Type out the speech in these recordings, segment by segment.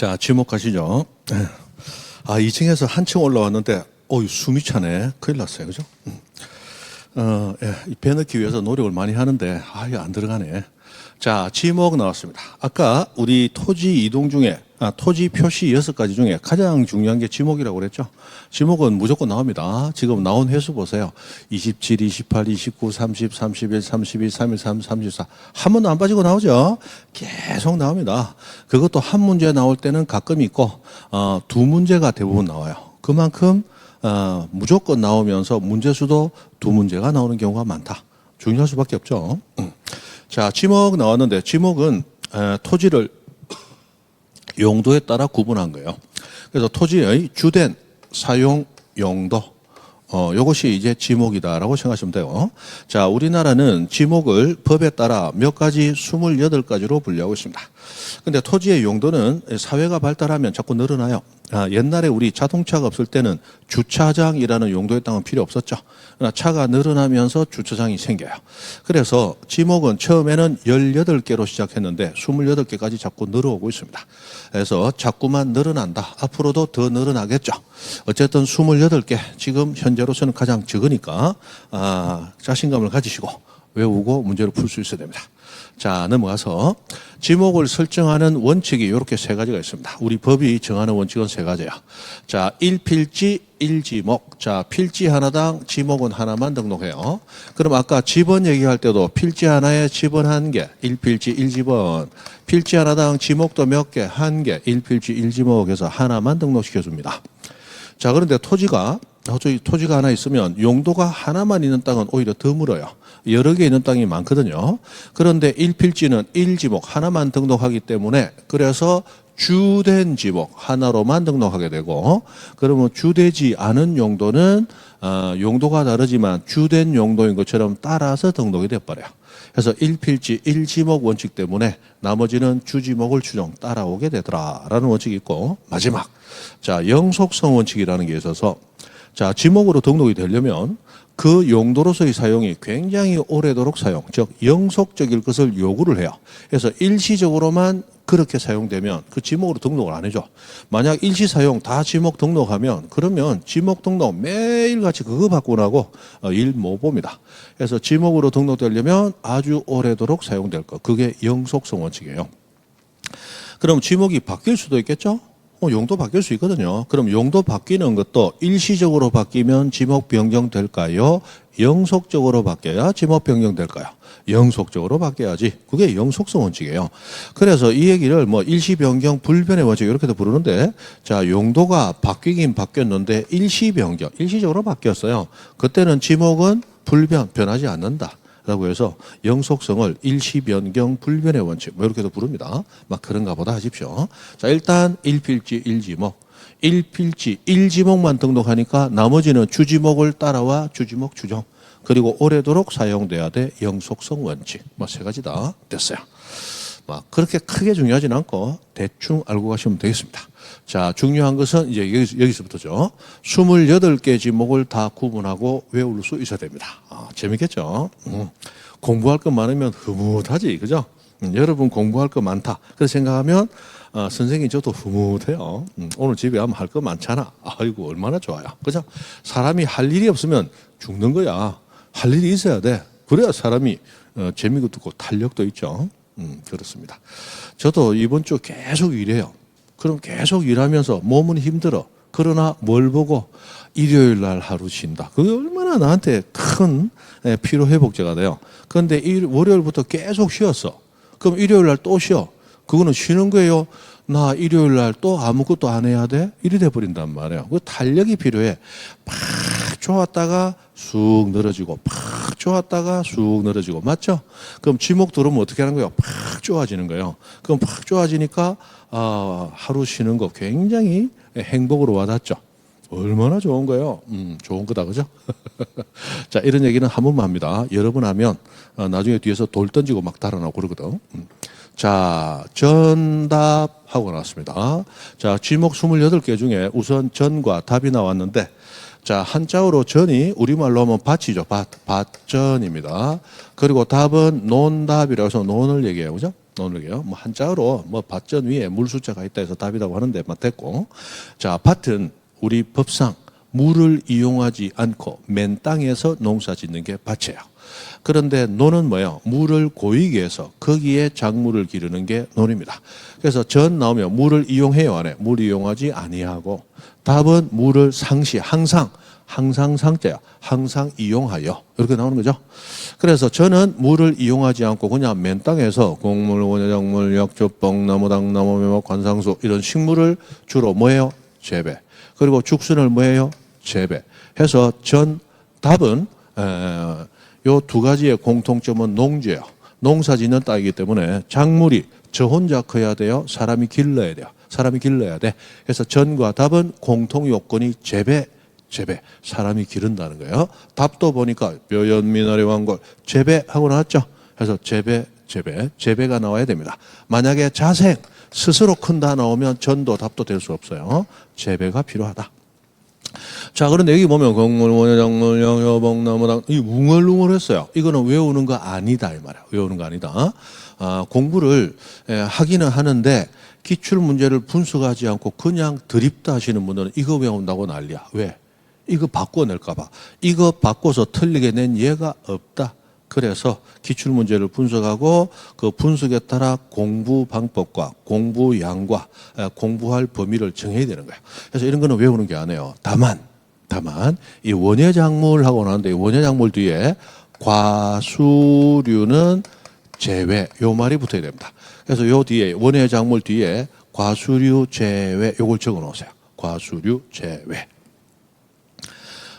자, 지목하시죠. 2층에서 한층 올라왔는데, 숨이 차네. 큰일 났어요. 그죠? 배 넣기 위해서 노력을 많이 하는데, 이거 안 들어가네. 자, 지목 나왔습니다. 아까 우리 토지 이동 중에, 토지 표시 6가지 중에 가장 중요한 게 지목이라고 그랬죠. 지목은 무조건 나옵니다. 지금 나온 횟수 보세요. 27, 28, 29, 30, 31, 32, 33, 34. 한 번도 안 빠지고 나오죠. 계속 나옵니다. 그것도 한 문제 나올 때는 가끔 있고, 두 문제가 대부분 나와요. 그만큼, 무조건 나오면서 문제수도 두 문제가 나오는 경우가 많다. 중요할 수밖에 없죠. 자, 지목 나왔는데, 지목은 토지를 용도에 따라 구분한 거예요. 그래서 토지의 주된 사용 용도, 요것이 이제 지목이다라고 생각하시면 돼요. 자, 우리나라는 지목을 법에 따라 몇 가지 28가지로 분류하고 있습니다. 근데 토지의 용도는 사회가 발달하면 자꾸 늘어나요. 옛날에 우리 자동차가 없을 때는 주차장이라는 용도의 땅은 필요 없었죠. 그러나 차가 늘어나면서 주차장이 생겨요. 그래서 지목은 처음에는 18개로 시작했는데 28개까지 자꾸 늘어오고 있습니다. 그래서 자꾸만 늘어난다. 앞으로도 더 늘어나겠죠. 어쨌든 28개, 지금 현재로서는 가장 적으니까 자신감을 가지시고 외우고 문제를 풀 수 있어야 됩니다. 자, 넘어가서 지목을 설정하는 원칙이 이렇게 3가지가 있습니다. 우리 법이 정하는 원칙은 3가지예요. 자, 1필지 1지목. 자, 필지 하나당 지목은 하나만 등록해요. 그럼 아까 지번 얘기할 때도 필지 하나에 지번 1개, 1필지 1지번. 필지 하나당 지목도 몇 개? 1개, 1필지 1지목 해서 하나만 등록시켜 줍니다. 자, 그런데 토지가 하나 있으면 용도가 하나만 있는 땅은 오히려 드물어요. 여러 개 있는 땅이 많거든요. 그런데 1필지는 1지목 하나만 등록하기 때문에 그래서 주된 지목 하나로만 등록하게 되고, 그러면 주되지 않은 용도는 용도가 다르지만 주된 용도인 것처럼 따라서 등록이 돼버려요. 그래서 1필지 1지목 원칙 때문에 나머지는 주지목을 추정 따라오게 되더라라는 원칙이 있고, 마지막 자, 영속성 원칙이라는 게 있어서, 자, 지목으로 등록이 되려면 그 용도로서의 사용이 굉장히 오래도록 사용, 즉 영속적일 것을 요구를 해요. 그래서 일시적으로만 그렇게 사용되면 그 지목으로 등록을 안 해줘. 만약 일시 사용 다 지목 등록하면 그러면 지목 등록 매일같이 그거 받고 나고 일 못 봅니다. 그래서 지목으로 등록되려면 아주 오래도록 사용될 것, 그게 영속성 원칙이에요. 그럼 지목이 바뀔 수도 있겠죠? 용도 바뀔 수 있거든요. 그럼 용도 바뀌는 것도 일시적으로 바뀌면 지목 변경될까요? 영속적으로 바뀌어야 지목 변경될까요? 영속적으로 바뀌어야지. 그게 영속성 원칙이에요. 그래서 이 얘기를 일시 변경 불변의 원칙 이렇게도 부르는데, 자, 용도가 바뀌긴 바뀌었는데 일시 변경, 일시적으로 바뀌었어요. 그때는 지목은 변하지 않는다 라고 해서 영속성을 일시 변경 불변의 원칙 이렇게도 부릅니다. 그런가 보다 하십시오. 자, 일단 1필지 1지목, 1필지 1지목만 등록하니까 나머지는 주지목을 따라와 주지목 추정, 그리고 오래도록 사용돼야 돼 영속성 원칙. 3가지 다 됐어요. 그렇게 크게 중요하진 않고 대충 알고 가시면 되겠습니다. 자, 중요한 것은 이제 여기서부터죠. 28개 지목을 다 구분하고 외울 수 있어야 됩니다. 재밌겠죠? 공부할 것 많으면 흐뭇하지, 그죠? 여러분 공부할 거 많다. 그래서 생각하면 선생님 저도 흐뭇해요. 오늘 집에 가면 할 거 많잖아. 아이고 얼마나 좋아요, 그죠? 사람이 할 일이 없으면 죽는 거야. 할 일이 있어야 돼. 그래야 사람이 재미도 있고 탄력도 있죠. 그렇습니다. 저도 이번 주 계속 일해요. 그럼 계속 일하면서 몸은 힘들어. 그러나 뭘 보고 일요일 날 하루 쉰다. 그게 얼마나 나한테 큰 피로회복제가 돼요. 그런데 월요일부터 계속 쉬었어. 그럼 일요일 날 또 쉬어. 그거는 쉬는 거예요. 나 일요일 날 또 아무것도 안 해야 돼? 이리 돼버린단 말이에요. 그 탄력이 필요해. 팍 좋았다가 쑥 늘어지고, 팍 좋았다가 쑥 늘어지고, 맞죠? 그럼 지목 들어오면 어떻게 하는 거예요? 팍 좋아지는 거예요. 그럼 팍 좋아지니까 하루 쉬는 거 굉장히 행복으로 와닿죠. 얼마나 좋은 거예요? 좋은 거다, 그죠? 자, 이런 얘기는 한 번만 합니다. 여러 번 하면 나중에 뒤에서 돌 던지고 막 달아나고 그러거든. 자, 전답하고 나왔습니다. 자, 지목 28개 중에 우선 전과 답이 나왔는데, 자, 한자어로 전이 우리말로 하면 밭이죠. 밭전입니다. 그리고 답은 논답이라고 해서 논을 얘기해요, 그죠? 논리게요. 뭐 한자어로 뭐 밭전 위에 물 숫자가 있다 해서 답이라고 하는데 뭐 됐고. 자, 밭은 우리 법상 물을 이용하지 않고 맨 땅에서 농사 짓는 게 밭이에요. 그런데 논은 뭐예요? 물을 고이게 해서 거기에 작물을 기르는 게 논입니다. 그래서 전 나오면 물을 이용해요, 안 해? 물 이용하지 아니하고. 답은 물을 상시, 항상 상자야. 항상 이용하여. 이렇게 나오는 거죠. 그래서 저는 물을 이용하지 않고 그냥 맨 땅에서 곡물, 원예작물, 약초, 뻥나무, 당나무, 매목, 관상수 이런 식물을 주로 뭐예요? 재배. 그리고 죽순을 뭐예요? 재배. 해서 전 답은 요 두 가지의 공통점은 농지예요. 농사 짓는 땅이기 때문에 작물이 저 혼자 커야 돼요? 사람이 길러야 돼요? 사람이 길러야 돼. 그래서 전과 답은 공통 요건이 재배. 사람이 기른다는 거예요. 답도 보니까 묘연, 미나리, 왕골 재배하고 나왔죠. 그래서 재배가 나와야 됩니다. 만약에 자생, 스스로 큰다 나오면 전도 답도 될 수 없어요. 재배가 필요하다. 자, 그런데 여기 보면 곡물, 원예작물, 양효, 나무당 이 웅얼웅얼했어요. 이거는 외우는 거 아니다 이 말이야. 외우는 거 아니다. 공부를 하기는 하는데 기출 문제를 분석하지 않고 그냥 드립다 하시는 분들은 이거 외운다고 난리야. 왜? 이거 바꿔낼까 봐. 이거 바꿔서 틀리게 낸 예가 없다. 그래서 기출 문제를 분석하고 그 분석에 따라 공부 방법과 공부 양과 공부할 범위를 정해야 되는 거예요. 그래서 이런 거는 외우는 게 아니에요. 다만 이 원예작물 하고 나는데 이 원예작물 뒤에 과수류는 제외 요 말이 붙어야 됩니다. 그래서 요 뒤에 원예작물 뒤에 과수류 제외 요걸 적어 놓으세요. 과수류 제외.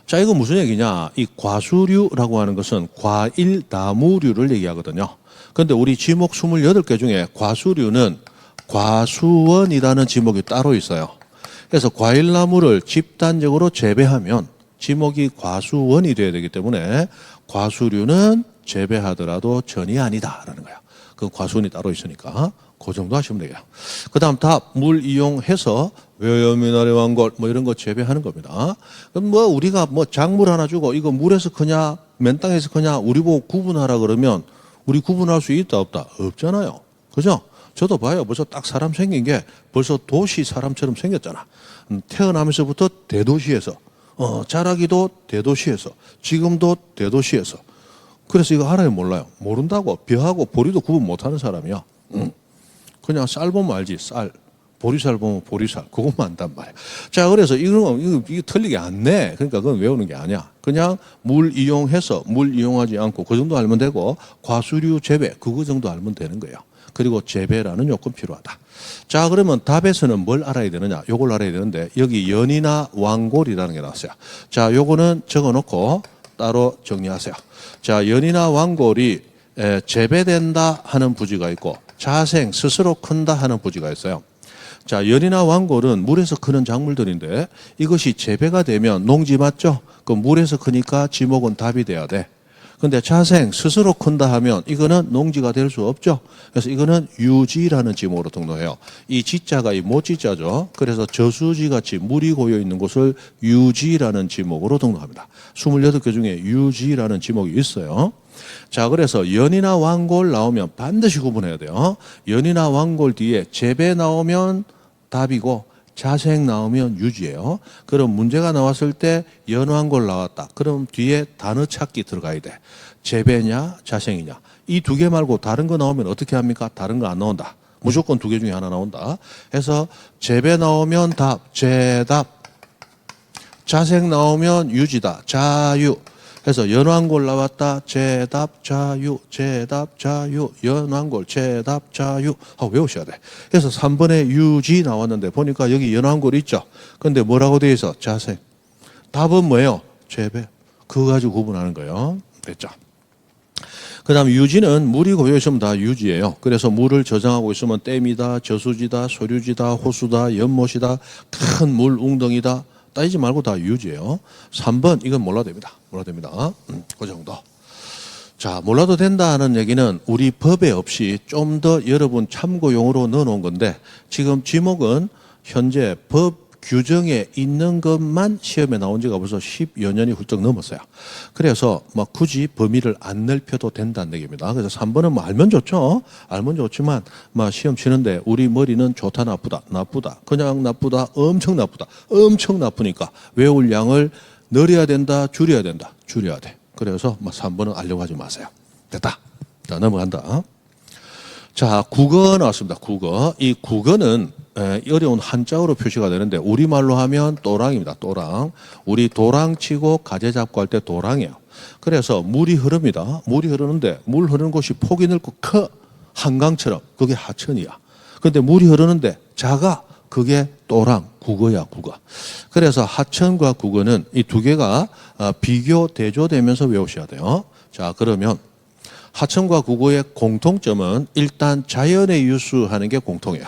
자, 이거 무슨 얘기냐? 이 과수류라고 하는 것은 과일 나무류를 얘기하거든요. 그런데 우리 지목 28개 중에 과수류는 과수원이라는 지목이 따로 있어요. 그래서 과일나무를 집단적으로 재배하면 지목이 과수원이 돼야 되기 때문에 과수류는 재배하더라도 전이 아니다라는 거야. 그 과수원이 따로 있으니까 그 정도 하시면 돼요. 그 다음 답, 물 이용해서 외염이나리 왕골 뭐 이런 거 재배하는 겁니다. 그럼 뭐 우리가 뭐 작물 하나 주고 이거 물에서 크냐 맨 땅에서 크냐 우리 보고 구분하라 그러면 우리 구분할 수 있다 없다? 없잖아요. 그죠? 저도 봐요. 벌써 딱 사람 생긴 게 벌써 도시 사람처럼 생겼잖아. 태어나면서부터 대도시에서 자라기도 대도시에서 지금도 대도시에서 그래서 이거 알아요 몰라요? 모른다고 벼하고 보리도 구분 못하는 사람이야. 그냥 쌀 보면 알지. 쌀. 보리쌀 보면 보리쌀. 그것만 안단 말이야. 자, 그래서 이거 틀리게 안 내. 그러니까 그건 외우는 게 아니야. 그냥 물 이용해서 물 이용하지 않고 그 정도 알면 되고 과수류 재배 그거 정도 알면 되는 거예요. 그리고 재배라는 요건 필요하다. 자, 그러면 답에서는 뭘 알아야 되느냐? 요걸 알아야 되는데 여기 연이나 왕골이라는 게 나왔어요. 자, 요거는 적어놓고 따로 정리하세요. 자, 연이나 왕골이 재배된다 하는 부지가 있고 자생, 스스로 큰다 하는 부지가 있어요. 자, 연이나 왕골은 물에서 크는 작물들인데 이것이 재배가 되면 농지 맞죠? 그 물에서 크니까 지목은 답이 돼야 돼. 근데 자생, 스스로 큰다 하면 이거는 농지가 될 수 없죠. 그래서 이거는 유지라는 지목으로 등록해요. 이 지자가 이 못지자죠. 그래서 저수지 같이 물이 고여 있는 곳을 유지라는 지목으로 등록합니다. 28개 중에 유지라는 지목이 있어요. 자, 그래서 연이나 왕골 나오면 반드시 구분해야 돼요. 연이나 왕골 뒤에 재배 나오면 답이고 자생 나오면 유지예요. 그럼 문제가 나왔을 때 연왕골 나왔다. 그럼 뒤에 단어 찾기 들어가야 돼. 재배냐 자생이냐. 이 두 개 말고 다른 거 나오면 어떻게 합니까? 다른 거 안 나온다. 무조건 두 개 중에 하나 나온다. 해서 재배 나오면 답, 재답. 자생 나오면 유지다. 자유. 그래서 연왕골 나왔다. 재답 자유. 재답 자유. 연왕골 재답 자유 하고 외우셔야 돼. 그래서 3번에 유지 나왔는데 보니까 여기 연왕골 있죠. 근데 뭐라고 되어 있어? 자생. 답은 뭐예요? 재배. 그거 가지고 구분하는 거예요. 됐죠? 그 다음 유지는 물이 고여 있으면 다 유지예요. 그래서 물을 저장하고 있으면 댐이다, 저수지다, 소류지다, 호수다, 연못이다, 큰 물 웅덩이다. 따지지 말고 다 유지예요. 3번 이건 몰라도 됩니다. 몰라도 됩니다. 그 정도. 자, 몰라도 된다는 얘기는 우리 법에 없이 좀 더 여러분 참고용으로 넣어놓은 건데 지금 지목은 현재 법 규정에 있는 것만 시험에 나온 지가 벌써 10여 년이 훌쩍 넘었어요. 그래서 뭐 굳이 범위를 안 넓혀도 된다는 얘기입니다. 그래서 3번은 뭐 알면 좋죠. 알면 좋지만 뭐 시험 치는데 우리 머리는 좋다 나쁘다 나쁘다 그냥 나쁘다 엄청 나쁘다 엄청 나쁘니까 외울 양을 늘려야 된다 줄여야 된다 줄여야 돼. 그래서 뭐 3번은 알려고 하지 마세요. 됐다. 자, 넘어간다. 자, 국어 나왔습니다. 국어. 이 국어는 어려운 한자어로 표시가 되는데 우리말로 하면 또랑입니다. 또랑. 우리 도랑 치고 가재 잡고 할 때 도랑이에요. 그래서 물이 흐릅니다. 물이 흐르는데 물 흐르는 곳이 폭이 넓고 커 한강처럼 그게 하천이야. 그런데 물이 흐르는데 작아 그게 또랑 국어야 국어. 그래서 하천과 국어는 이 두 개가 비교 대조되면서 외우셔야 돼요. 자, 그러면 하천과 국어의 공통점은 일단 자연의 유수하는 게 공통이에요.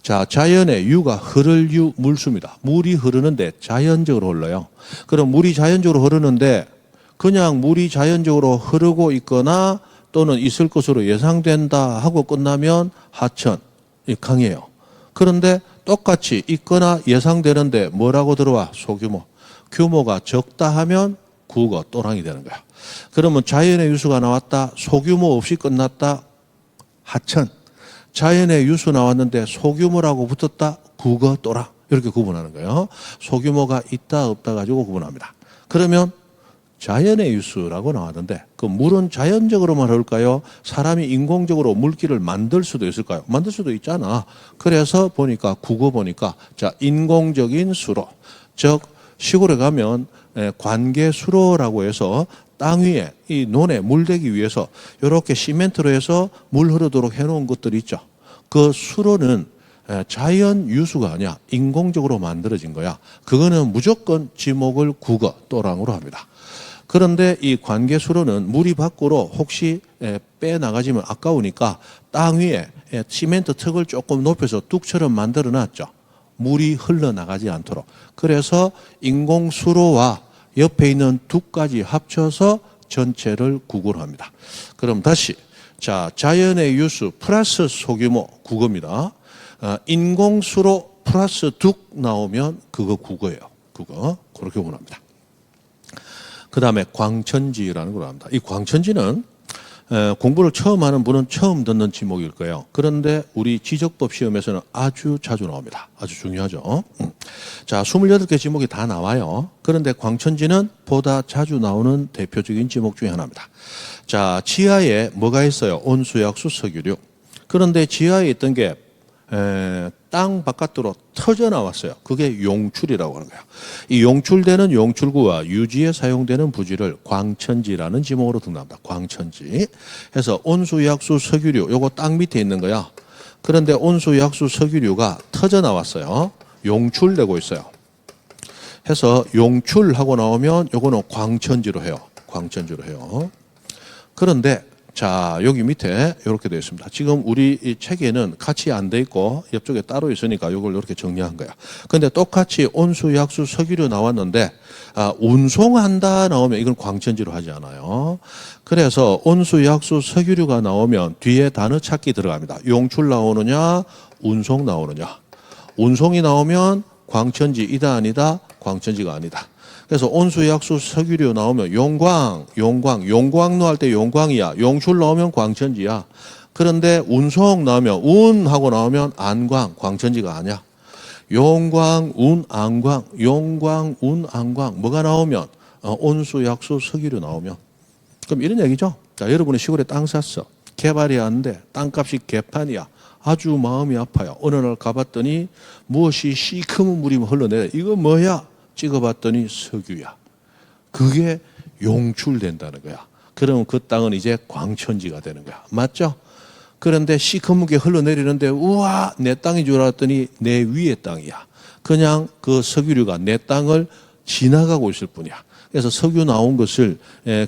자, 자연의 유가 흐를 유 물수입니다. 물이 흐르는데 자연적으로 흘러요. 그럼 물이 자연적으로 흐르는데 그냥 물이 자연적으로 흐르고 있거나 또는 있을 것으로 예상된다 하고 끝나면 하천, 강이에요. 그런데 똑같이 있거나 예상되는데 뭐라고 들어와? 소규모. 규모가 적다 하면 국어 또랑이 되는 거야. 그러면 자연의 유수가 나왔다. 소규모 없이 끝났다. 하천. 자연의 유수 나왔는데 소규모라고 붙었다. 국어 또랑. 이렇게 구분하는 거예요. 소규모가 있다 없다 가지고 구분합니다. 그러면 자연의 유수라고 나왔는데 그 물은 자연적으로만 흘까요? 사람이 인공적으로 물길을 만들 수도 있을까요? 만들 수도 있잖아. 그래서 보니까 국어 보니까 자 인공적인 수로 즉 시골에 가면 관계수로라고 해서 땅 위에 이 논에 물 대기 위해서 이렇게 시멘트로 해서 물 흐르도록 해놓은 것들이 있죠. 그 수로는 자연 유수가 아니야. 인공적으로 만들어진 거야. 그거는 무조건 지목을 국어 또랑으로 합니다. 그런데 이 관계수로는 물이 밖으로 혹시 빼나가지면 아까우니까 땅 위에 시멘트 턱을 조금 높여서 뚝처럼 만들어 놨죠. 물이 흘러나가지 않도록. 그래서 인공수로와 옆에 있는 둑까지 합쳐서 전체를 국어로 합니다. 그럼 다시 자 자연의 유수 플러스 소규모 국어입니다. 인공수로 플러스 둑 나오면 그거 국어예요. 그거 그렇게 구분합니다. 그 다음에 광천지라는 걸 합니다. 이 광천지는 공부를 처음 하는 분은 처음 듣는 지목일 거예요. 그런데 우리 지적법 시험에서는 아주 자주 나옵니다. 아주 중요하죠. 자, 28개 지목이 다 나와요. 그런데 광천지는 보다 자주 나오는 대표적인 지목 중에 하나입니다. 자, 지하에 뭐가 있어요? 온수약수 석유류. 그런데 지하에 있던 게 땅 바깥으로 터져 나왔어요. 그게 용출이라고 하는 거예요. 이 용출되는 용출구와 유지에 사용되는 부지를 광천지라는 지목으로 등록합니다. 광천지. 해서 온수약수 석유류, 요거 땅 밑에 있는 거야. 그런데 온수약수 석유류가 터져 나왔어요. 용출되고 있어요. 해서 용출하고 나오면 요거는 광천지로 해요. 광천지로 해요. 그런데 자, 여기 밑에 이렇게 되어 있습니다. 지금 우리 이 책에는 같이 안 돼 있고 옆쪽에 따로 있으니까 이걸 이렇게 정리한 거야. 근데 똑같이 온수, 약수, 석유류 나왔는데 운송한다 나오면 이건 광천지로 하지 않아요. 그래서 온수, 약수, 석유류가 나오면 뒤에 단어 찾기 들어갑니다. 용출 나오느냐, 운송 나오느냐. 운송이 나오면 광천지이다 아니다, 광천지가 아니다. 그래서 온수, 약수, 석유류 나오면 용광로 할 때 용광이야. 용출 나오면 광천지야. 그런데 운송 나오면 운하고 나오면 안광, 광천지가 아니야. 용광, 안광, 용광, 안광 뭐가 나오면 온수, 약수, 석유류 나오면 그럼 이런 얘기죠. 자, 여러분이 시골에 땅 샀어. 개발이 안 돼. 땅값이 개판이야. 아주 마음이 아파요. 어느 날 가봤더니 무엇이 시커먼 물이 흘러내려. 이거 뭐야? 찍어봤더니 석유야. 그게 용출된다는 거야. 그러면 그 땅은 이제 광천지가 되는 거야. 맞죠? 그런데 시커멓게 흘러내리는데 우와 내 땅인 줄 알았더니 내 위의 땅이야. 그냥 그 석유류가 내 땅을 지나가고 있을 뿐이야. 그래서 석유 나온 것을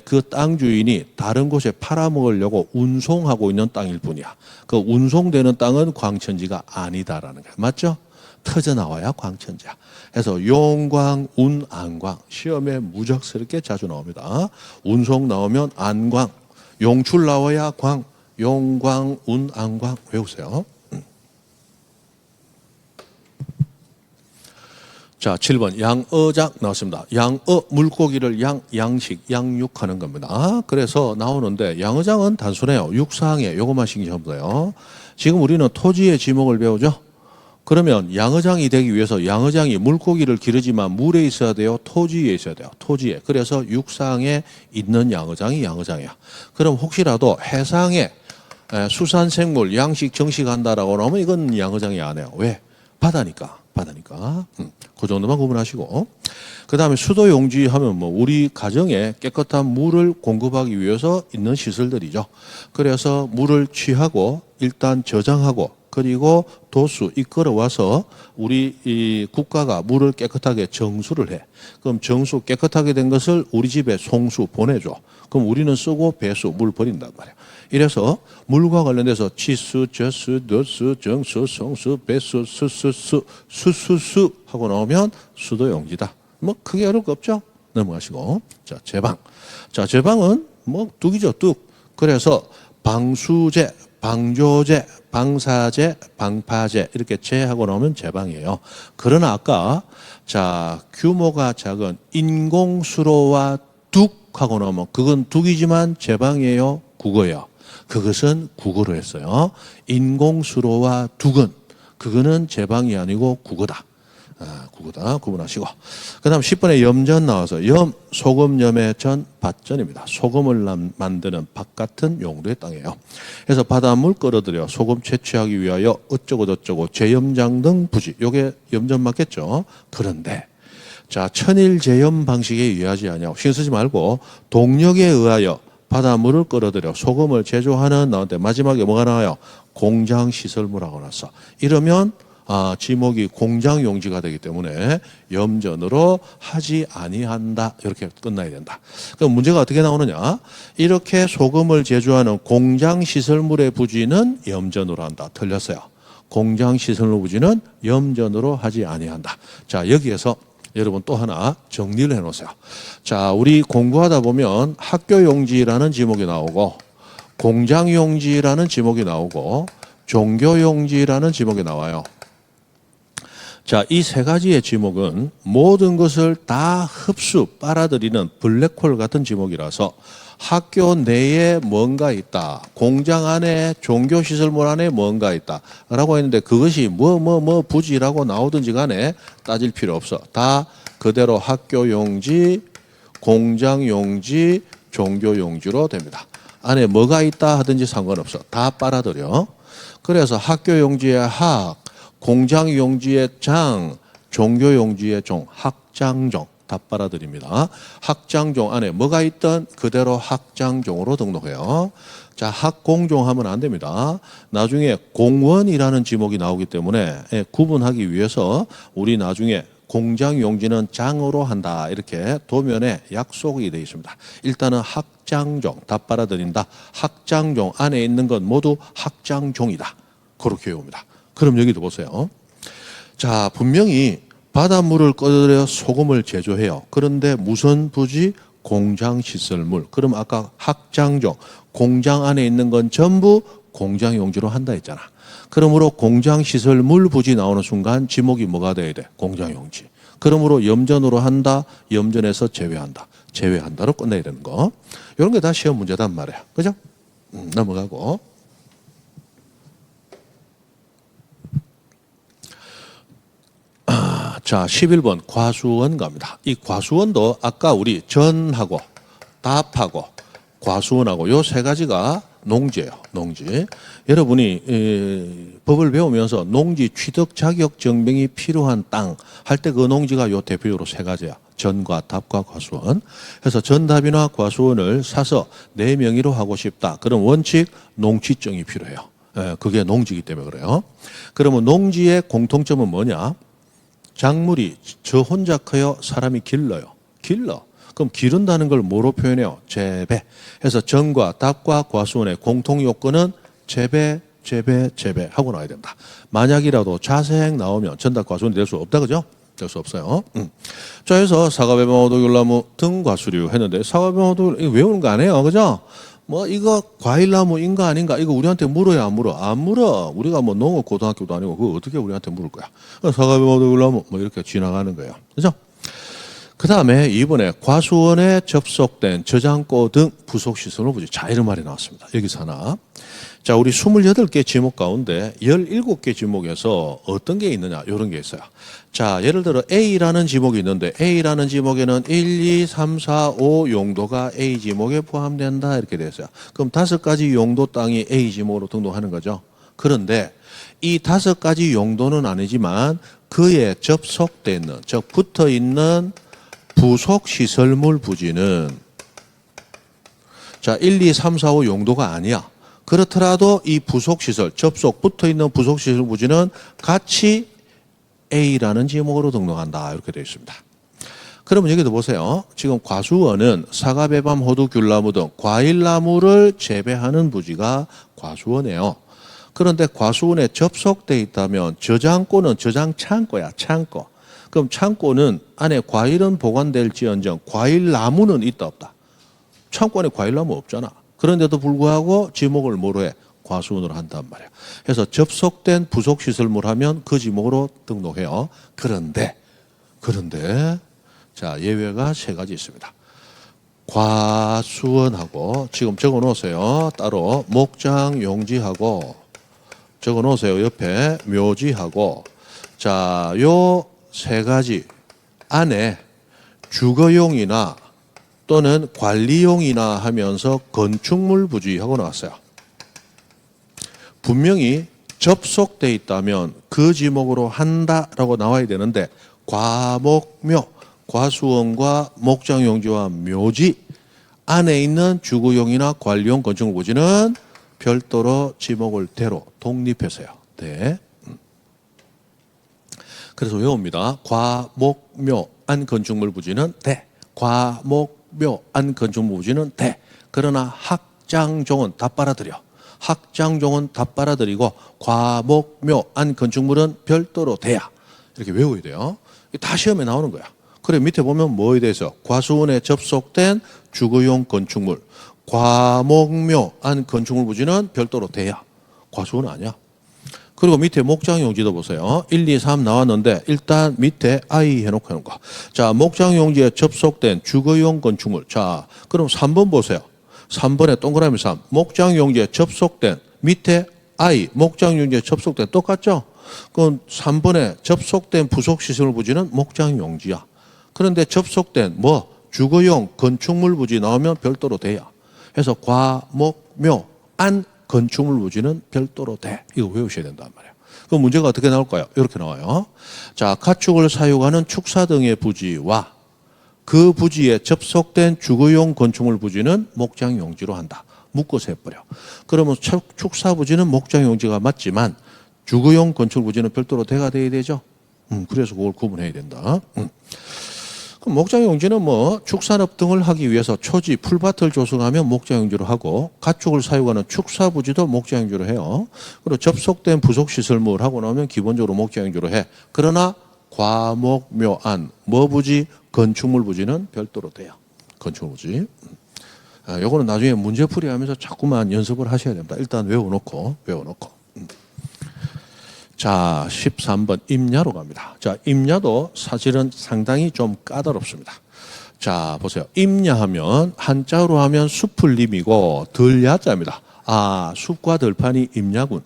그 땅 주인이 다른 곳에 팔아먹으려고 운송하고 있는 땅일 뿐이야. 그 운송되는 땅은 광천지가 아니다라는 거야. 맞죠? 터져 나와야 광천지야. 그래서 용광, 안광 시험에 무적스럽게 자주 나옵니다. 운송 나오면 안광, 용출 나와야 광, 용광, 안광 외우세요. 자, 7번 양어장 나왔습니다. 양어 물고기를 양식, 양육하는 겁니다. 그래서 나오는데 양어장은 단순해요. 육상에 요것만 신경 써요. 지금 우리는 토지의 지목을 배우죠. 그러면 양어장이 되기 위해서 양어장이 물고기를 기르지만 물에 있어야 돼요? 토지에 있어야 돼요? 토지에. 그래서 육상에 있는 양어장이 양어장이야. 그럼 혹시라도 해상에 수산생물 양식 정식한다라고 하면 이건 양어장이 안 해요. 왜? 바다니까. 그 정도만 구분하시고. 그 다음에 수도용지 하면 뭐 우리 가정에 깨끗한 물을 공급하기 위해서 있는 시설들이죠. 그래서 물을 취하고 일단 저장하고 그리고 도수 이끌어 와서 우리 이 국가가 물을 깨끗하게 정수를 해. 그럼 정수 깨끗하게 된 것을 우리 집에 송수 보내줘. 그럼 우리는 쓰고 배수 물 버린단 말이야. 이래서 물과 관련돼서 치수, 저수, 도수, 정수, 송수, 배수, 수수수 하고 나오면 수도용지다. 뭐 크게 어려울 거 없죠? 넘어가시고. 자, 제방. 자, 제방은 뭐 뚝이죠, 뚝. 그래서 방수제, 방조제, 방사제, 방파제 이렇게 제하고 나오면 제방이에요. 그러나 아까 자 규모가 작은 인공수로와 둑하고 나오면 그건 둑이지만 제방이에요, 국어예요. 그것은 국어로 했어요. 인공수로와 둑은 그거는 제방이 아니고 국어다. 국어다 구분하시고. 그 다음 10번에 염전 나와서 소금, 염의 전, 밭전입니다. 소금을 만드는 밭 같은 용도의 땅이에요. 그래서 바닷물 끌어들여 소금 채취하기 위하여 어쩌고 저쩌고 제염장 등 부지. 요게 염전 맞겠죠. 그런데 자 천일제염 방식에 의하지 아니하고 신경 쓰지 말고 동력에 의하여 바닷물을 끌어들여 소금을 제조하는 나오는데 마지막에 뭐가 나와요? 공장시설물하고 나서 이러면 지목이 공장용지가 되기 때문에 염전으로 하지 아니한다. 이렇게 끝나야 된다. 그럼 문제가 어떻게 나오느냐? 이렇게 소금을 제조하는 공장시설물의 부지는 염전으로 한다. 틀렸어요. 공장시설물 부지는 염전으로 하지 아니한다. 자, 여기에서 여러분 또 하나 정리를 해놓으세요. 자, 우리 공부하다 보면 학교용지라는 지목이 나오고 공장용지라는 지목이 나오고 종교용지라는 지목이 나와요. 자, 이 세 가지의 지목은 모든 것을 다 흡수, 빨아들이는 블랙홀 같은 지목이라서 학교 내에 뭔가 있다. 공장 안에 종교시설물 안에 뭔가 있다. 라고 했는데 그것이 뭐 부지라고 나오든지 간에 따질 필요 없어. 다 그대로 학교용지, 공장용지, 종교용지로 됩니다. 안에 뭐가 있다 하든지 상관없어. 다 빨아들여. 그래서 학교용지의 학, 공장용지의 장, 종교용지의 종, 학장종 다 빨아들입니다. 학장종 안에 뭐가 있든 그대로 학장종으로 등록해요. 자, 학공종 하면 안 됩니다. 나중에 공원이라는 지목이 나오기 때문에 구분하기 위해서 우리 나중에 공장용지는 장으로 한다. 이렇게 도면에 약속이 되어 있습니다. 일단은 학장종 다 빨아들인다. 학장종 안에 있는 건 모두 학장종이다. 그렇게 외웁니다. 그럼 여기도 보세요. 자, 분명히 바닷물을 끌어들여 소금을 제조해요. 그런데 무슨 부지? 공장시설물. 그럼 아까 학장종, 공장 안에 있는 건 전부 공장용지로 한다 했잖아. 그러므로 공장시설물 부지 나오는 순간 지목이 뭐가 돼야 돼? 공장용지. 그러므로 염전으로 한다, 염전에서 제외한다. 제외한다로 끝내야 되는 거. 이런 게 다 시험 문제단 말이야. 그죠? 넘어가고. 자, 11번 과수원 갑니다. 이 과수원도 아까 우리 전하고 답하고 과수원하고 요 세 가지가 농지예요. 농지. 여러분이 법을 배우면서 농지 취득 자격 증명이 필요한 땅 할 때 그 농지가 요 대표적으로 세 가지야. 전과 답과 과수원. 그래서 전답이나 과수원을 사서 내 명의로 하고 싶다. 그럼 원칙 농취증이 필요해요. 그게 농지이기 때문에 그래요. 그러면 농지의 공통점은 뭐냐? 작물이 저 혼자 커요? 사람이 길러요? 길러. 그럼 기른다는 걸 뭐로 표현해요? 재배. 해서 전과 답과 과수원의 공통 요건은 재배 하고 나와야 된다. 만약이라도 자생 나오면 전답 과수원이 될 수 없다. 그죠? 될 수 없어요. 자, 해서 사과배방어도 율나무 등 과수류 했는데 사과배방어도 외우는 거 아니에요. 그죠? 뭐 이거 과일나무인가 아닌가 이거 우리한테 물어야 안 물어? 안 물어. 우리가 뭐 농업 고등학교도 아니고 그거 어떻게 우리한테 물을 거야? 사과나무 뭐 이렇게 지나가는 거예요. 그죠? 그 다음에 이번에 과수원에 접속된 저장고 등 부속시설을 보지. 자, 이런 말이 나왔습니다. 여기서 하나. 자, 우리 28개 지목 가운데 17개 지목에서 어떤 게 있느냐, 이런 게 있어요. 자, 예를 들어 A라는 지목이 있는데 A라는 지목에는 1, 2, 3, 4, 5 용도가 A 지목에 포함된다 이렇게 되어 있어요. 그럼 5가지 용도 땅이 A 지목으로 등록하는 거죠. 그런데 이 5가지 용도는 아니지만 그에 접속되어 있는, 즉 붙어 있는 부속시설물 부지는 자 1, 2, 3, 4, 5 용도가 아니야. 그렇더라도 이 부속시설, 접속 붙어있는 부속시설 부지는 같이 A라는 지목으로 등록한다. 이렇게 되어 있습니다. 그러면 여기도 보세요. 지금 과수원은 사과, 배밤, 호두, 귤나무 등 과일나무를 재배하는 부지가 과수원이에요. 그런데 과수원에 접속되어 있다면 저장고는 저장창고야. 창고. 그럼 창고는 안에 과일은 보관될지언정 과일나무는 있다 없다? 창고 안에 과일나무 없잖아. 그런데도 불구하고 지목을 뭐로 해? 과수원으로 한단 말이야. 그래서 접속된 부속시설물 하면 그 지목으로 등록해요. 그런데 자 예외가 3가지 있습니다. 과수원하고 지금 적어 놓으세요. 따로 목장 용지하고 적어 놓으세요. 옆에 묘지하고 자 요 3가지 안에 주거용이나 또는 관리용이나 하면서 건축물 부지하고 나왔어요. 분명히 접속되어 있다면 그 지목으로 한다라고 나와야 되는데 과목묘, 과수원과 목장용지와 묘지 안에 있는 주거용이나 관리용 건축물 부지는 별도로 지목을 대로 독립해서요. 네. 그래서 외웁니다. 과목묘 안 건축물 부지는 대. 과목묘 안 건축물 부지는 대. 그러나 학장종은 다 빨아들여. 학장종은 다 빨아들이고 과목묘 안 건축물은 별도로 돼야. 이렇게 외워야 돼요. 다 시험에 나오는 거야. 그래 밑에 보면 뭐에 대해서 과수원에 접속된 주거용 건축물 과목묘 안 건축물 부지는 별도로 돼야. 과수원은 아니야. 그리고 밑에 목장용지도 보세요. 1, 2, 3 나왔는데 일단 밑에 I 해놓고 하는 거. 자, 목장용지에 접속된 주거용 건축물. 자, 그럼 3번 보세요. 3번에 동그라미 3. 목장용지에 접속된 밑에 I, 목장용지에 접속된 똑같죠? 그럼 3번에 접속된 부속시설 부지는 목장용지야. 그런데 접속된 뭐 주거용 건축물 부지 나오면 별도로 돼야. 그래서 과목묘 안 건축물 부지는 별도로 돼. 이거 외우셔야 된단 말이에요. 그럼 문제가 어떻게 나올까요? 이렇게 나와요. 자, 가축을 사육하는 축사 등의 부지와 그 부지에 접속된 주거용 건축물 부지는 목장용지로 한다. 묶어서 해버려. 그러면 축사 부지는 목장용지가 맞지만 주거용 건축물 부지는 별도로 돼야 되죠. 그래서 그걸 구분해야 된다. 그럼 목장용지는 뭐 축산업 등을 하기 위해서 초지, 풀밭을 조성하면 목장용지로 하고 가축을 사육하는 축사부지도 목장용지로 해요. 그리고 접속된 부속시설물 하고 나오면 기본적으로 목장용지로 해. 그러나 과목묘안, 뭐부지, 건축물 부지는 별도로 돼요. 건축물 부지. 요거는 나중에 문제풀이 하면서 자꾸만 연습을 하셔야 됩니다. 일단 외워놓고. 자, 13번 임야로 갑니다. 자, 임야도 사실은 상당히 좀 까다롭습니다. 자, 보세요. 임야하면 한자로 하면 숲을 님이고 들야자입니다. 아, 숲과 들판이 임야군.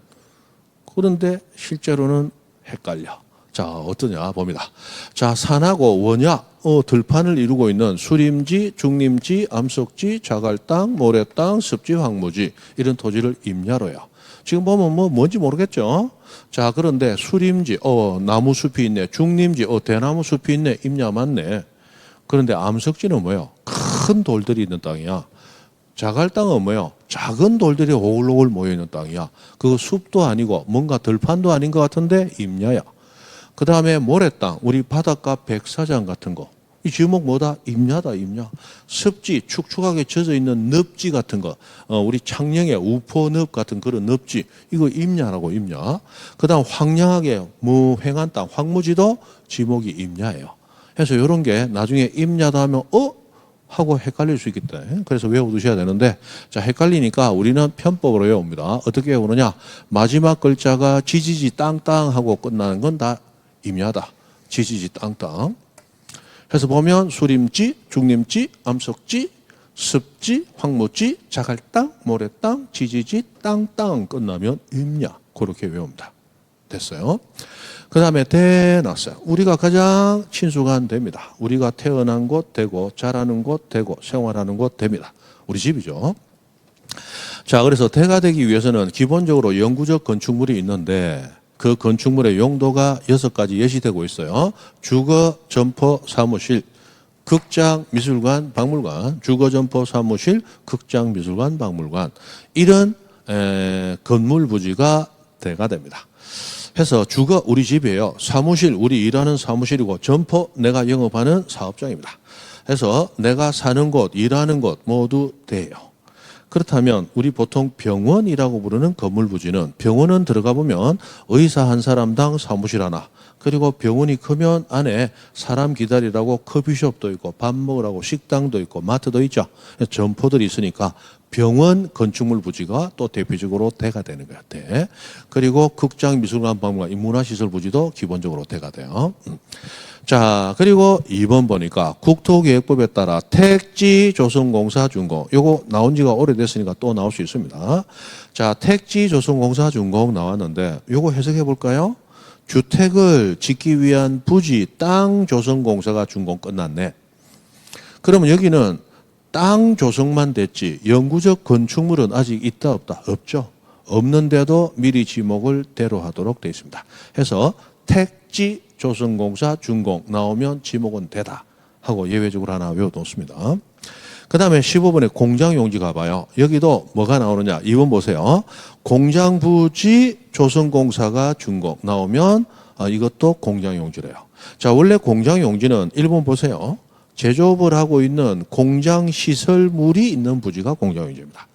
그런데 실제로는 헷갈려. 자, 어떠냐 봅니다. 자, 산하고 원야, 들판을 이루고 있는 수림지, 중림지, 암석지, 자갈땅, 모래땅, 습지, 황무지 이런 토지를 임야로요. 지금 보면 뭔지 모르겠죠? 자, 그런데 수림지, 나무숲이 있네. 중림지, 대나무 숲이 있네. 임야 맞네. 그런데 암석지는 뭐예요? 큰 돌들이 있는 땅이야. 자갈땅은 뭐예요? 작은 돌들이 오글오글 모여있는 땅이야. 그거 숲도 아니고 뭔가 들판도 아닌 것 같은데 임야야. 그 다음에 모래땅, 우리 바닷가 백사장 같은 거. 이 지목 뭐다? 임야다, 임야. 습지, 축축하게 젖어 있는 늪지 같은 거. 우리 창녕의 우포늪 같은 그런 늪지. 이거 임야라고, 임야. 그 다음 황량하게 무횡한 땅, 황무지도 지목이 임야예요. 그래서 이런 게 나중에 임야다 하면, 하고 헷갈릴 수 있기 때문에 그래서 외워두셔야 되는데, 자, 헷갈리니까 우리는 편법으로 외웁니다. 어떻게 외우느냐? 마지막 글자가 지지지 땅땅 하고 끝나는 건 다 임야다. 지지지 땅땅. 해서 보면 수림지, 중림지, 암석지, 습지, 황무지, 자갈땅, 모래땅, 지지지, 땅땅 끝나면 임야. 그렇게 외웁니다. 됐어요? 그 다음에 대 나왔어요. 우리가 가장 친숙한 대입니다. 우리가 태어난 곳 되고 자라는 곳 되고 생활하는 곳 됩니다. 우리 집이죠. 자, 그래서 대가 되기 위해서는 기본적으로 영구적 건축물이 있는데 그 건축물의 용도가 6가지 예시되고 있어요. 주거, 점포, 사무실, 극장, 미술관, 박물관, 주거, 점포, 사무실, 극장, 미술관, 박물관. 이런 건물 부지가 대가 됩니다. 해서 주거 우리 집이에요. 사무실 우리 일하는 사무실이고, 점포 내가 영업하는 사업장입니다. 해서 내가 사는 곳, 일하는 곳 모두 대예요. 그렇다면 우리 보통 병원이라고 부르는 건물 부지는, 병원은 들어가 보면 의사 한 사람당 사무실 하나, 그리고 병원이 크면 안에 사람 기다리라고 커피숍도 있고 밥 먹으라고 식당도 있고 마트도 있죠. 점포들이 있으니까 병원 건축물 부지가 또 대표적으로 대가 되는 것 같아. 그리고 극장, 미술관, 박물관, 이 문화시설 부지도 기본적으로 대가 돼요. 자, 그리고 2번 보니까 국토계획법에 따라 택지 조성공사 준공. 요거 나온 지가 오래됐으니까 또 나올 수 있습니다. 자, 택지 조성공사 준공 나왔는데 요거 해석해 볼까요? 주택을 짓기 위한 부지 땅 조성공사가 준공 끝났네. 그러면 여기는 땅 조성만 됐지 영구적 건축물은 아직 있다 없다? 없죠. 없는데도 미리 지목을 대로 하도록 되어 있습니다. 해서 택지 조성공사 준공 나오면 지목은 되다 하고 예외적으로 하나 외워놓습니다. 그 다음에 15번에 공장용지 가봐요. 여기도 뭐가 나오느냐? 2번 보세요. 공장부지 조성공사가 준공 나오면 이것도 공장용지래요. 자, 원래 공장용지는 1번 보세요. 제조업을 하고 있는 공장시설물이 있는 부지가 공장용지입니다.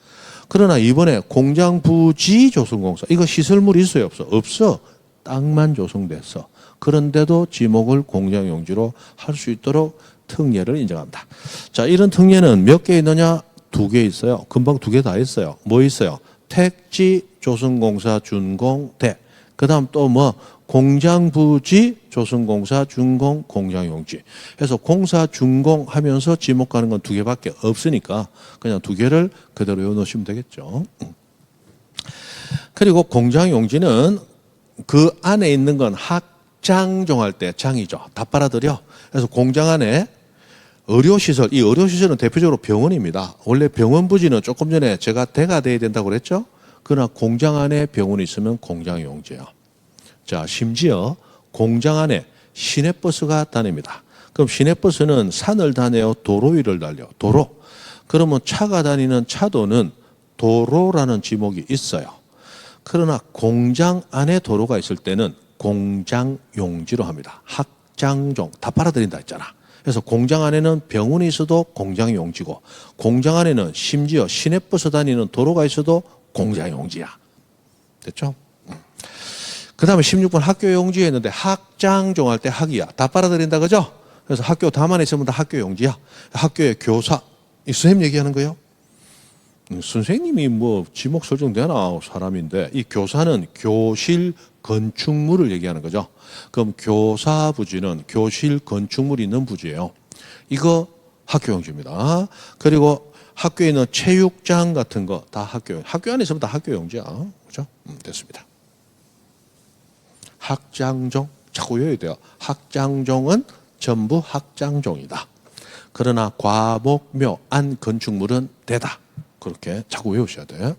그러나 이번에 공장부지 조성공사, 이거 시설물이 있어요 없어? 없어. 땅만 조성됐어. 그런데도 지목을 공장용지로 할 수 있도록 특례를 인정합니다. 자, 이런 특례는 몇 개 있느냐? 2개 있어요. 금방 2개 다 있어요. 뭐 있어요? 택지 조성공사 준공 대. 그 다음 또 뭐? 공장부지 조성공사 준공 공장용지. 해서 공사 준공하면서 지목하는 건 2개밖에 없으니까 그냥 2개를 그대로 외워놓으시면 되겠죠. 그리고 공장용지는 그 안에 있는 건 학장종 할 때 장이죠. 다 빨아들여. 그래서 공장 안에 의료시설, 이 의료시설은 대표적으로 병원입니다. 원래 병원 부지는 조금 전에 제가 대가 돼야 된다고 그랬죠. 그러나 공장 안에 병원이 있으면 공장용지예요. 자, 심지어 공장 안에 시내버스가 다닙니다. 그럼 시내버스는 산을 다녀요? 도로 위를 달려? 도로. 그러면 차가 다니는 차도는 도로라는 지목이 있어요. 그러나 공장 안에 도로가 있을 때는 공장용지로 합니다. 학장종, 다 빨아들인다 했잖아. 그래서 공장 안에는 병원이 있어도 공장용지고, 공장 안에는 심지어 시내버스 다니는 도로가 있어도 공장용지야. 됐죠? 그 다음에 16번 학교용지에 있는데 학장종 할 때 학이야. 다 빨아들인다 그죠? 그래서 학교 다만 있으면 다 학교용지야. 학교의 교사, 이 선생님 얘기하는 거예요. 선생님이 뭐 지목 설정되나 사람인데, 이 교사는 교실 건축물을 얘기하는 거죠. 그럼 교사 부지는 교실 건축물이 있는 부지예요. 이거 학교용지입니다. 그리고 학교에 있는 체육장 같은 거 다 학교 안에 있으면 다 학교용지야. 그죠? 됐습니다. 학장종, 자꾸 외워야 돼요. 학장종은 전부 학장종이다. 그러나 과목묘 안 건축물은 되다. 그렇게 자꾸 외우셔야 돼.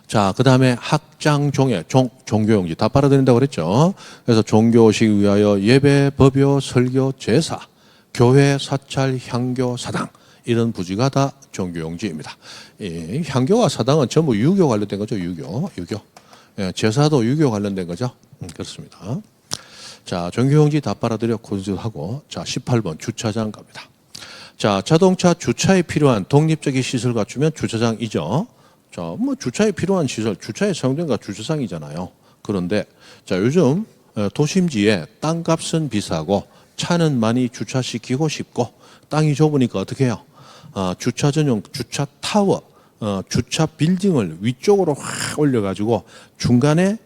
자, 그 다음에 학장종의 종교용지 다 빨아들인다고 그랬죠. 그래서 종교식 위하여 예배, 법요, 설교, 제사, 교회, 사찰, 향교, 사당, 이런 부지가 다 종교용지입니다. 이 향교와 사당은 전부 유교 관련된 거죠. 유교. 예, 제사도 유교 관련된 거죠. 그렇습니다. 자, 종교용지 다 빨아들여 고지하고, 자, 18번 주차장 갑니다. 자, 자동차 주차에 필요한 독립적인 시설 갖추면 주차장이죠. 자, 뭐 주차에 필요한 시설, 주차에 사용된 거 주차장이잖아요. 그런데 자, 요즘 도심지에 땅값은 비싸고 차는 많이 주차시키고 싶고, 땅이 좁으니까 어떻게 해요? 주차 전용 주차 타워, 주차 빌딩을 위쪽으로 확 올려가지고 중간에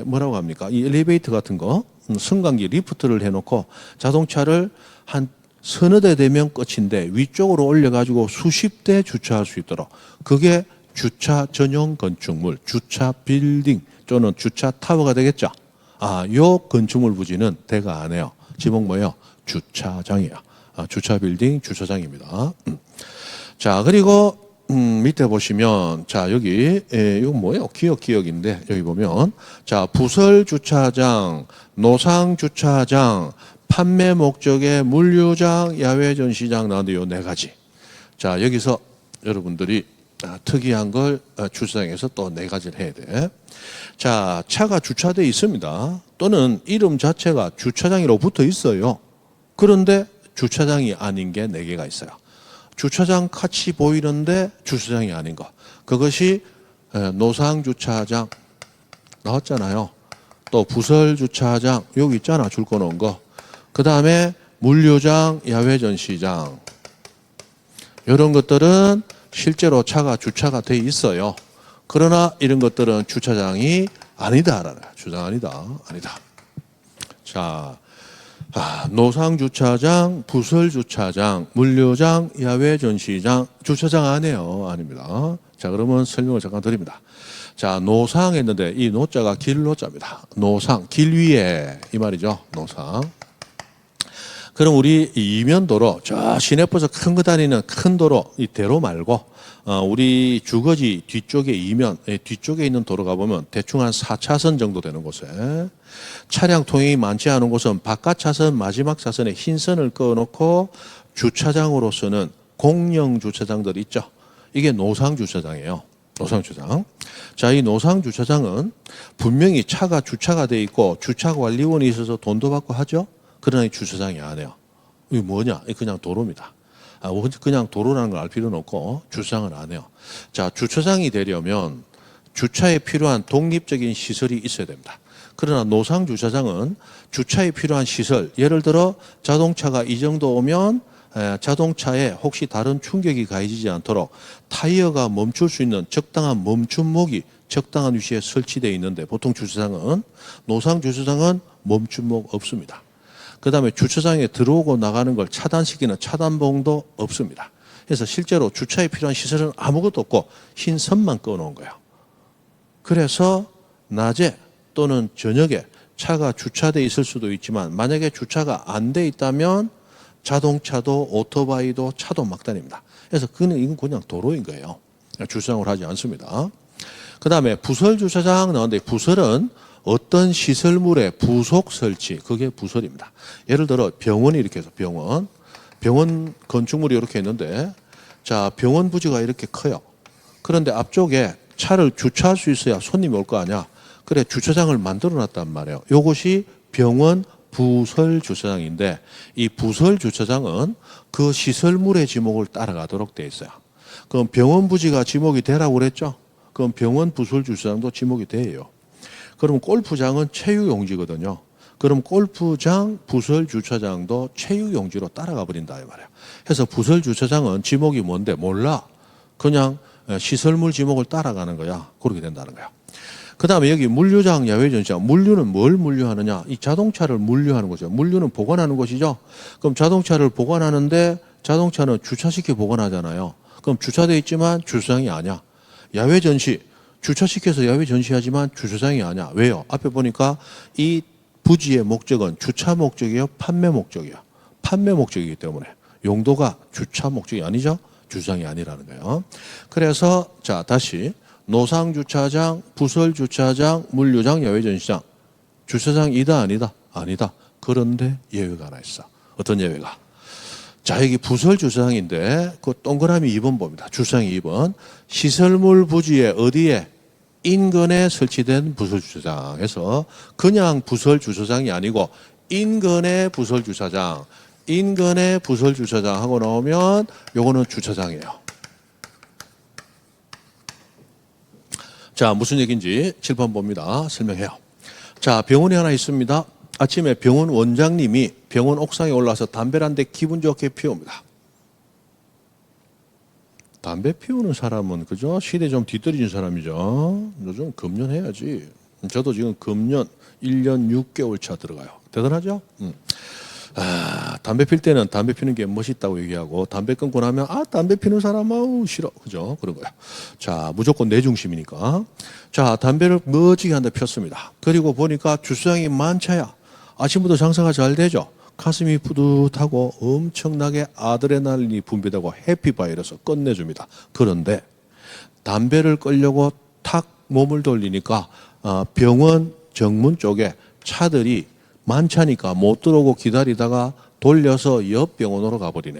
뭐라고 합니까? 이 엘리베이터 같은 거, 승강기 리프트를 해놓고 자동차를 한 서너 대 되면 끝인데 위쪽으로 올려가지고 수십 대 주차할 수 있도록, 그게 주차 전용 건축물, 주차 빌딩 또는 주차 타워가 되겠죠. 요 건축물 부지는 대가 안 해요. 지목 뭐예요? 주차장이에요. 주차 빌딩, 주차장입니다. 자, 그리고 밑에 보시면, 자, 여기 이거 뭐예요? 기억인데 여기 보면, 자, 부설 주차장, 노상 주차장, 판매 목적의 물류장, 야외 전시장 나오는데 요 네 가지. 자, 여기서 여러분들이 특이한 걸 주차장에서 또 네 가지를 해야 돼. 자, 차가 주차되어 있습니다. 또는 이름 자체가 주차장이라고 붙어 있어요. 그런데 주차장이 아닌 게 네 개가 있어요. 주차장 같이 보이는데 주차장이 아닌 거. 그것이 노상 주차장 나왔잖아요. 또 부설 주차장 여기 있잖아, 줄 거 놓은 거. 그 다음에 물류장, 야외 전시장. 이런 것들은 실제로 차가 주차가 돼 있어요. 그러나 이런 것들은 주차장이 아니다라는 거야. 주차장 아니다. 자, 노상 주차장, 부설 주차장, 물류장, 야외 전시장, 주차장 아니에요. 아닙니다. 자, 그러면 설명을 잠깐 드립니다. 자, 노상 했는데 이 노자가 길노자입니다. 노상, 길 위에 이 말이죠. 노상. 그럼 우리 이면도로, 저 시내버스 큰 거 다니는 큰 도로, 이 대로 말고 우리 주거지 뒤쪽에 뒤쪽에 있는 도로 가보면 대충 한 4차선 정도 되는 곳에 차량 통행이 많지 않은 곳은 바깥 차선 마지막 차선에 흰 선을 그어놓고 주차장으로 쓰는 공영 주차장들 있죠. 이게 노상 주차장이에요. 노상 주차장. 자, 이 노상 주차장은 분명히 차가 주차가 돼 있고 주차 관리원이 있어서 돈도 받고 하죠. 그러나 이 주차장이 아니에요. 이게 뭐냐? 이게 그냥 도로입니다. 그냥 도로라는 걸 알 필요는 없고 주차장은 안 해요. 자, 주차장이 되려면 주차에 필요한 독립적인 시설이 있어야 됩니다. 그러나 노상 주차장은 주차에 필요한 시설, 예를 들어 자동차가 이 정도 오면 자동차에 혹시 다른 충격이 가해지지 않도록 타이어가 멈출 수 있는 적당한 멈춤목이 적당한 위치에 설치되어 있는데, 보통 주차장은, 노상 주차장은 멈춤목 없습니다. 그 다음에 주차장에 들어오고 나가는 걸 차단시키는 차단봉도 없습니다. 그래서 실제로 주차에 필요한 시설은 아무것도 없고 흰 선만 꺼놓은 거예요. 그래서 낮에 또는 저녁에 차가 주차되어 있을 수도 있지만, 만약에 주차가 안 돼 있다면 자동차도 오토바이도 차도 막 다닙니다. 그래서 이건 그냥 도로인 거예요. 주차장을 하지 않습니다. 그 다음에 부설 주차장 나오는데, 부설은 어떤 시설물의 부속 설치, 그게 부설입니다. 예를 들어 병원이 이렇게 해서 병원 건축물이 이렇게 있는데, 자, 병원 부지가 이렇게 커요. 그런데 앞쪽에 차를 주차할 수 있어야 손님이 올 거 아니야. 그래, 주차장을 만들어 놨단 말이에요. 이것이 병원 부설 주차장인데, 이 부설 주차장은 그 시설물의 지목을 따라가도록 되어 있어요. 그럼 병원 부지가 지목이 되라고 그랬죠? 그럼 병원 부설 주차장도 지목이 돼요. 그럼 골프장은 체육용지거든요. 그럼 골프장 부설 주차장도 체육용지로 따라가 버린다 이 말이에요. 그래서 부설 주차장은 지목이 뭔데 몰라. 그냥 시설물 지목을 따라가는 거야. 그렇게 된다는 거야. 그 다음에 여기 물류장, 야외 전시장. 물류는 뭘 물류하느냐? 이 자동차를 물류하는 거죠. 물류는 보관하는 것이죠. 그럼 자동차를 보관하는데, 자동차는 주차시켜 보관하잖아요. 그럼 주차되어 있지만 주차장이 아니야. 야외 전시, 주차시켜서 야외 전시하지만 주차장이 아니야. 왜요? 앞에 보니까 이 부지의 목적은 주차 목적이에요? 판매 목적이에요? 판매 목적이기 때문에 용도가 주차 목적이 아니죠? 주차장이 아니라는 거예요. 그래서 자, 다시 노상 주차장, 부설 주차장, 물류장, 야외 전시장. 주차장이다 아니다? 아니다. 그런데 예외가 하나 있어. 어떤 예외가? 자, 여기 부설 주차장인데 그 동그라미 2번 봅니다. 주차장 2번. 시설물 부지에 어디에? 인근에 설치된 부설 주차장에서 그냥 부설 주차장이 아니고 인근의 부설 주차장, 인근의 부설 주차장 하고 나오면 요거는 주차장이에요. 자, 무슨 얘기인지 칠판 봅니다. 설명해요. 자, 병원이 하나 있습니다. 아침에 병원 원장님이 병원 옥상에 올라서 담배를 한 대 기분 좋게 피웁니다. 담배 피우는 사람은 그죠? 시대 좀 뒤떨어진 사람이죠. 요즘 금년해야지. 저도 지금 금년 1년 6개월 차 들어가요. 대단하죠? 담배 필 때는 담배 피는 게 멋있다고 얘기하고 담배 끊고 나면 담배 피는 사람 아우 싫어. 그죠? 그런 거예요. 자, 무조건 내 중심이니까. 자, 담배를 멋지게 한 대 폈습니다. 그리고 보니까 주차장이 만차야. 아침부터 장사가 잘 되죠. 가슴이 뿌듯하고 엄청나게 아드레날린이 분비되고 해피바이러스 끝내줍니다. 그런데 담배를 끌려고 탁 몸을 돌리니까 병원 정문 쪽에 차들이 많차니까 못 들어오고 기다리다가 돌려서 옆 병원으로 가버리네.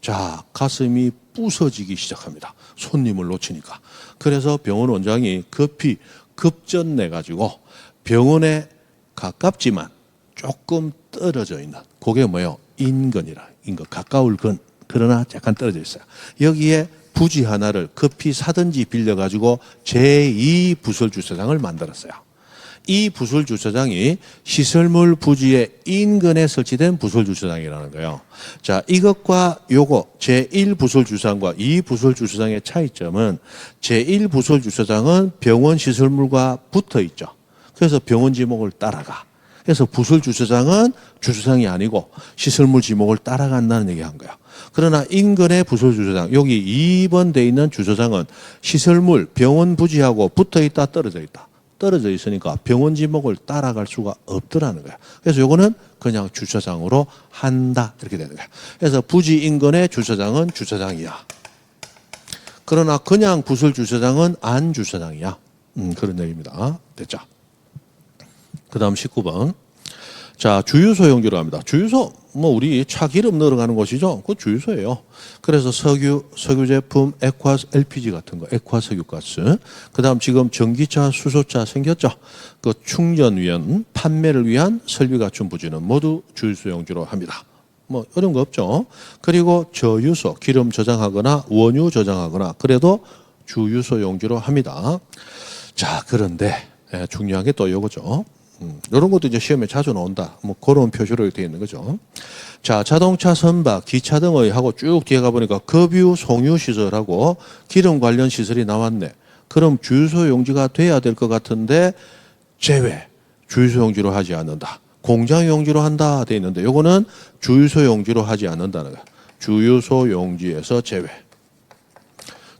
자, 가슴이 부서지기 시작합니다. 손님을 놓치니까. 그래서 병원 원장이 급히 급전 내가지고 병원에 가깝지만 조금 떨어져 있는 그게 뭐예요? 인근이라. 인근 가까울 근 그러나 약간 떨어져 있어요. 여기에 부지 하나를 급히 사든지 빌려가지고 제2부설 주차장을 만들었어요. 이 부설 주차장이 시설물 부지의 인근에 설치된 부설 주차장이라는 거예요. 자, 이것과 요거 제1부설 주차장과 2부설 주차장의 차이점은 제1부설 주차장은 병원 시설물과 붙어 있죠. 그래서 병원 지목을 따라가. 그래서 부설 주차장은 주차장이 아니고 시설물 지목을 따라간다는 얘기한 거야. 그러나 인근의 부설 주차장, 여기 2번 돼 있는 주차장은 시설물 병원 부지하고 붙어 있다, 떨어져 있다. 떨어져 있으니까 병원 지목을 따라갈 수가 없더라는 거야. 그래서 요거는 그냥 주차장으로 한다 이렇게 되는 거야. 그래서 부지 인근의 주차장은 주차장이야. 그러나 그냥 부설 주차장은 안 주차장이야. 그런 얘기입니다. 됐죠? 그 다음 19번. 자, 주유소 용지로 갑니다. 주유소, 우리 차 기름 넣으러 가는 곳이죠. 그 주유소예요. 그래서 석유 제품, 액화 LPG 같은 거, 액화 석유가스. 그 다음 지금 전기차, 수소차 생겼죠. 그 충전 위한, 판매를 위한 설비 갖춘 부지는 모두 주유소 용지로 합니다. 어려운 거 없죠. 그리고 저유소, 기름 저장하거나 원유 저장하거나 그래도 주유소 용지로 합니다. 자, 그런데 중요한 게 또 이거죠. 이런 것도 이제 시험에 자주 나온다. 그런 표시로 되어 있는 거죠. 자, 자동차 선박, 기차 등의 하고 쭉 뒤에 가보니까 급유, 송유 시설하고 기름 관련 시설이 나왔네. 그럼 주유소 용지가 돼야 될 것 같은데 제외. 주유소 용지로 하지 않는다. 공장 용지로 한다 돼 있는데 요거는 주유소 용지로 하지 않는다는 거야. 주유소 용지에서 제외.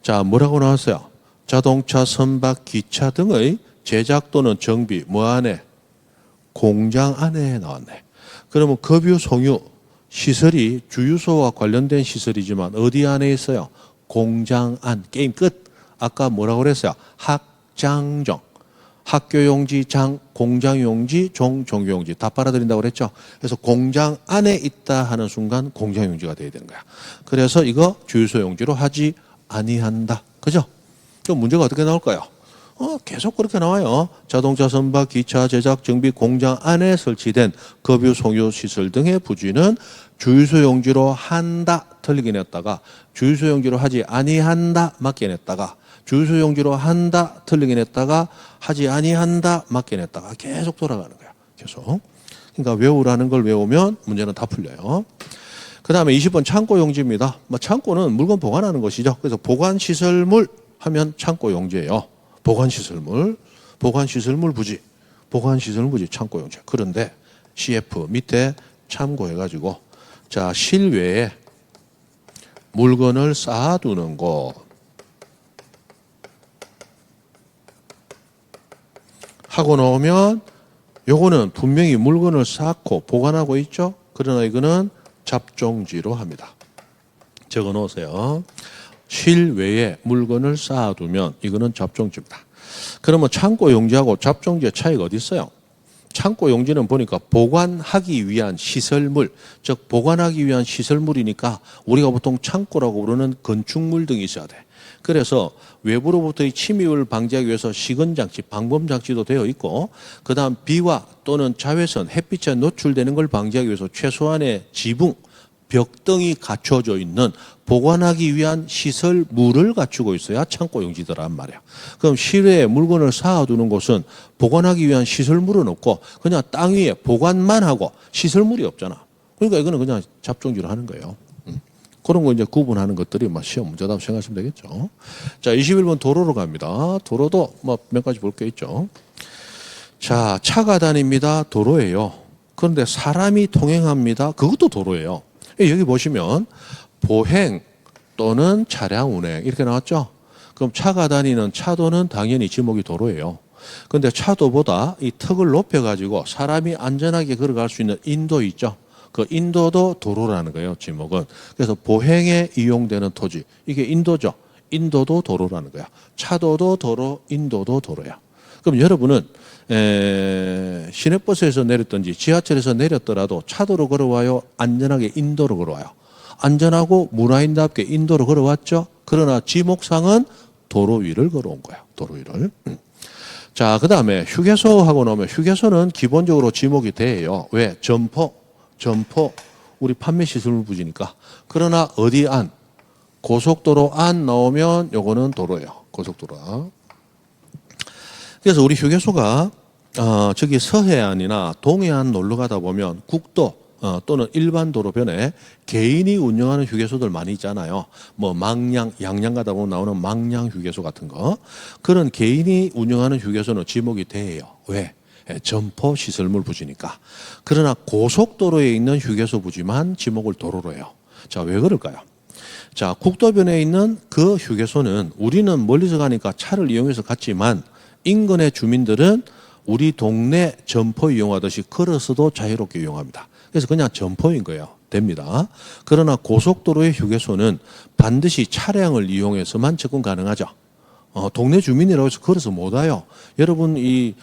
자, 뭐라고 나왔어요? 자동차, 선박, 기차 등의 제작 또는 정비 뭐 안에? 공장 안에 나왔네. 그러면 급유, 송유 시설이 주유소와 관련된 시설이지만 어디 안에 있어요? 공장 안. 게임 끝. 아까 뭐라고 그랬어요? 학장종. 학교용지, 장, 공장용지, 종교용지 다 빨아들인다고 그랬죠. 그래서 공장 안에 있다 하는 순간 공장용지가 돼야 되는 거야. 그래서 이거 주유소용지로 하지 아니한다. 그죠? 그럼 문제가 어떻게 나올까요? 계속 그렇게 나와요. 자동차 선박, 기차 제작, 정비 공장 안에 설치된 급유, 송유 시설 등의 부지는 주유소 용지로 한다 틀리게 냈다가 주유소 용지로 하지 아니한다 맞게 냈다가 주유소 용지로 한다 틀리게 냈다가 하지 아니한다 맞게 냈다가 계속 돌아가는 거야. 계속. 그러니까 외우라는 걸 외우면 문제는 다 풀려요. 그 다음에 20번 창고 용지입니다. 창고는 물건 보관하는 것이죠. 그래서 보관시설물 하면 창고 용지예요. 보관시설물 부지, 창고 용지. 그런데 CF 밑에 참고해가지고 자, 실외에 물건을 쌓아두는 곳 하고 나오면 요거는 분명히 물건을 쌓고 보관하고 있죠. 그러나 이거는 잡종지로 합니다. 적어 놓으세요. 실외에 물건을 쌓아두면 이거는 잡종지입니다. 그러면 창고 용지하고 잡종지의 차이가 어디 있어요? 창고 용지는 보니까 보관하기 위한 시설물, 즉 보관하기 위한 시설물이니까 우리가 보통 창고라고 부르는 건축물 등이 있어야 돼. 그래서 외부로부터의 침입을 방지하기 위해서 시건장치, 방범장치도 되어 있고 그 다음 비와 또는 자외선, 햇빛에 노출되는 걸 방지하기 위해서 최소한의 지붕, 벽등이 갖춰져 있는 보관하기 위한 시설물을 갖추고 있어야 창고 용지더란 말이야. 그럼 실외에 물건을 쌓아두는 곳은 보관하기 위한 시설물은 없고 그냥 땅 위에 보관만 하고 시설물이 없잖아. 그러니까 이거는 그냥 잡종지로 하는 거예요. 그런 거 이제 구분하는 것들이 시험 문제다 생각하시면 되겠죠. 자, 21번 도로로 갑니다. 도로도 몇 가지 볼 게 있죠. 자, 차가 다닙니다. 도로예요. 그런데 사람이 통행합니다. 그것도 도로예요. 여기 보시면 보행 또는 차량 운행 이렇게 나왔죠. 그럼 차가 다니는 차도는 당연히 지목이 도로예요. 그런데 차도보다 이 턱을 높여가지고 사람이 안전하게 걸어갈 수 있는 인도 있죠. 그 인도도 도로라는 거예요, 지목은. 그래서 보행에 이용되는 토지, 이게 인도죠. 인도도 도로라는 거야. 차도도 도로, 인도도 도로야. 그럼 여러분은 시내버스에서 내렸든지 지하철에서 내렸더라도 차도로 걸어와요? 안전하게 인도로 걸어와요? 안전하고 문화인답게 인도로 걸어왔죠? 그러나 지목상은 도로 위를 걸어온 거야. 도로 위를. 자, 그 다음에 휴게소 하고 나오면 휴게소는 기본적으로 지목이 돼요. 왜? 점포 우리 판매 시설 부지니까. 그러나 어디 안? 고속도로 안 나오면 요거는 도로예요. 고속도로. 그래서 우리 휴게소가 저기 서해안이나 동해안 놀러 가다 보면 국도 또는 일반 도로변에 개인이 운영하는 휴게소들 많이 있잖아요. 뭐 양양 가다 보면 나오는 망양 휴게소 같은 거. 그런 개인이 운영하는 휴게소는 지목이 돼요. 왜? 점포 시설물 부지니까. 그러나 고속도로에 있는 휴게소 부지만 지목을 도로로 해요. 자, 왜 그럴까요? 자, 국도변에 있는 그 휴게소는 우리는 멀리서 가니까 차를 이용해서 갔지만 인근의 주민들은 우리 동네 점포 이용하듯이 걸어서도 자유롭게 이용합니다. 그래서 그냥 점포인 거예요. 됩니다. 그러나 고속도로의 휴게소는 반드시 차량을 이용해서만 접근 가능하죠. 동네 주민이라고 해서 걸어서 못 와요. 여러분 이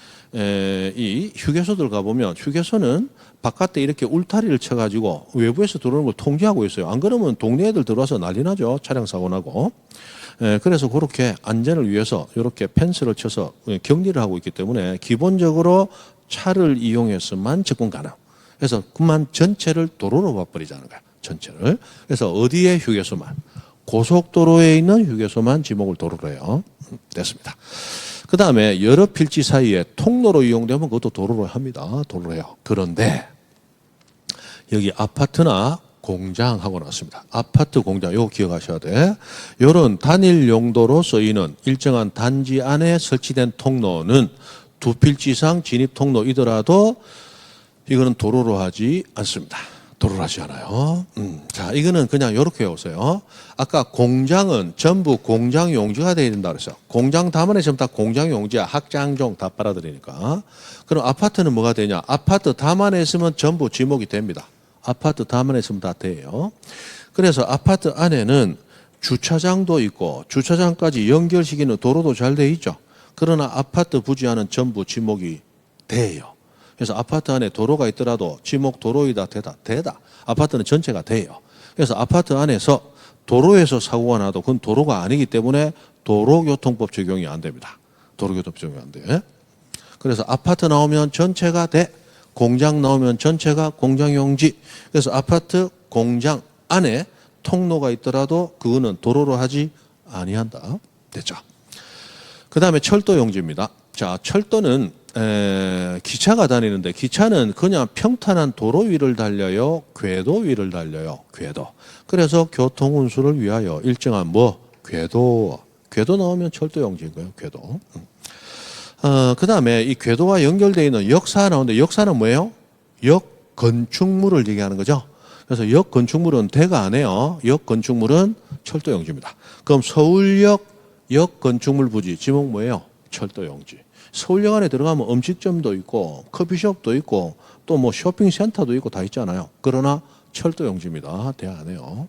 휴게소들 가보면 휴게소는 바깥에 이렇게 울타리를 쳐가지고 외부에서 들어오는 걸 통제하고 있어요. 안 그러면 동네 애들 들어와서 난리 나죠. 차량 사고 나고. 그래서 그렇게 안전을 위해서 이렇게 펜스를 쳐서 격리를 하고 있기 때문에 기본적으로 차를 이용해서만 접근 가능. 그래서 그만 전체를 도로로 봐버리자는 거야. 전체를. 그래서 어디에 휴게소만? 고속도로에 있는 휴게소만 지목을 도로로 해요. 됐습니다. 그 다음에 여러 필지 사이에 통로로 이용되면 그것도 도로로 합니다. 도로로 해요. 그런데 여기 아파트나 공장하고 나왔습니다. 아파트, 공장, 이거 기억하셔야 돼. 이런 단일 용도로 쓰이는 일정한 단지 안에 설치된 통로는 두 필지 이상 진입 통로이더라도 이거는 도로로 하지 않습니다. 도로로 하지 않아요. 자, 이거는 그냥 이렇게 해오세요. 아까 공장은 전부 공장 용지가 되어야 된다 그랬어요. 공장 담안에 전부 다 공장 용지야. 학장종 다 빨아들이니까. 그럼 아파트는 뭐가 되냐? 아파트 담안에 있으면 전부 지목이 됩니다. 아파트 담안에 있으면 다 돼요. 그래서 아파트 안에는 주차장도 있고 주차장까지 연결시키는 도로도 잘 돼 있죠. 그러나 아파트 부지 안은 전부 지목이 돼요. 그래서 아파트 안에 도로가 있더라도 지목 도로이다 되다. 아파트는 전체가 돼요. 그래서 아파트 안에서 도로에서 사고가 나도 그건 도로가 아니기 때문에 도로교통법 적용이 안 됩니다. 도로교통법 적용이 안 돼. 그래서 아파트 나오면 전체가 돼. 공장 나오면 전체가 공장용지. 그래서 아파트 공장 안에 통로가 있더라도 그거는 도로로 하지 아니한다. 됐죠. 그 다음에 철도용지입니다. 자, 철도는 기차가 다니는데 기차는 그냥 평탄한 도로 위를 달려요? 궤도 위를 달려요? 궤도. 그래서 교통운수를 위하여 일정한 궤도 나오면 철도용지인 거예요. 궤도. 그 다음에 이 궤도와 연결되어 있는 역사가 나오는데 역사는 뭐예요? 역 건축물을 얘기하는 거죠. 그래서 역 건축물은 대가 안 해요. 역 건축물은 철도용지입니다. 그럼 서울역 역 건축물 부지 지목 뭐예요? 철도용지. 서울역 안에 들어가면 음식점도 있고 커피숍도 있고 또 쇼핑센터도 있고 다 있잖아요. 그러나 철도용지입니다. 대 안 해요.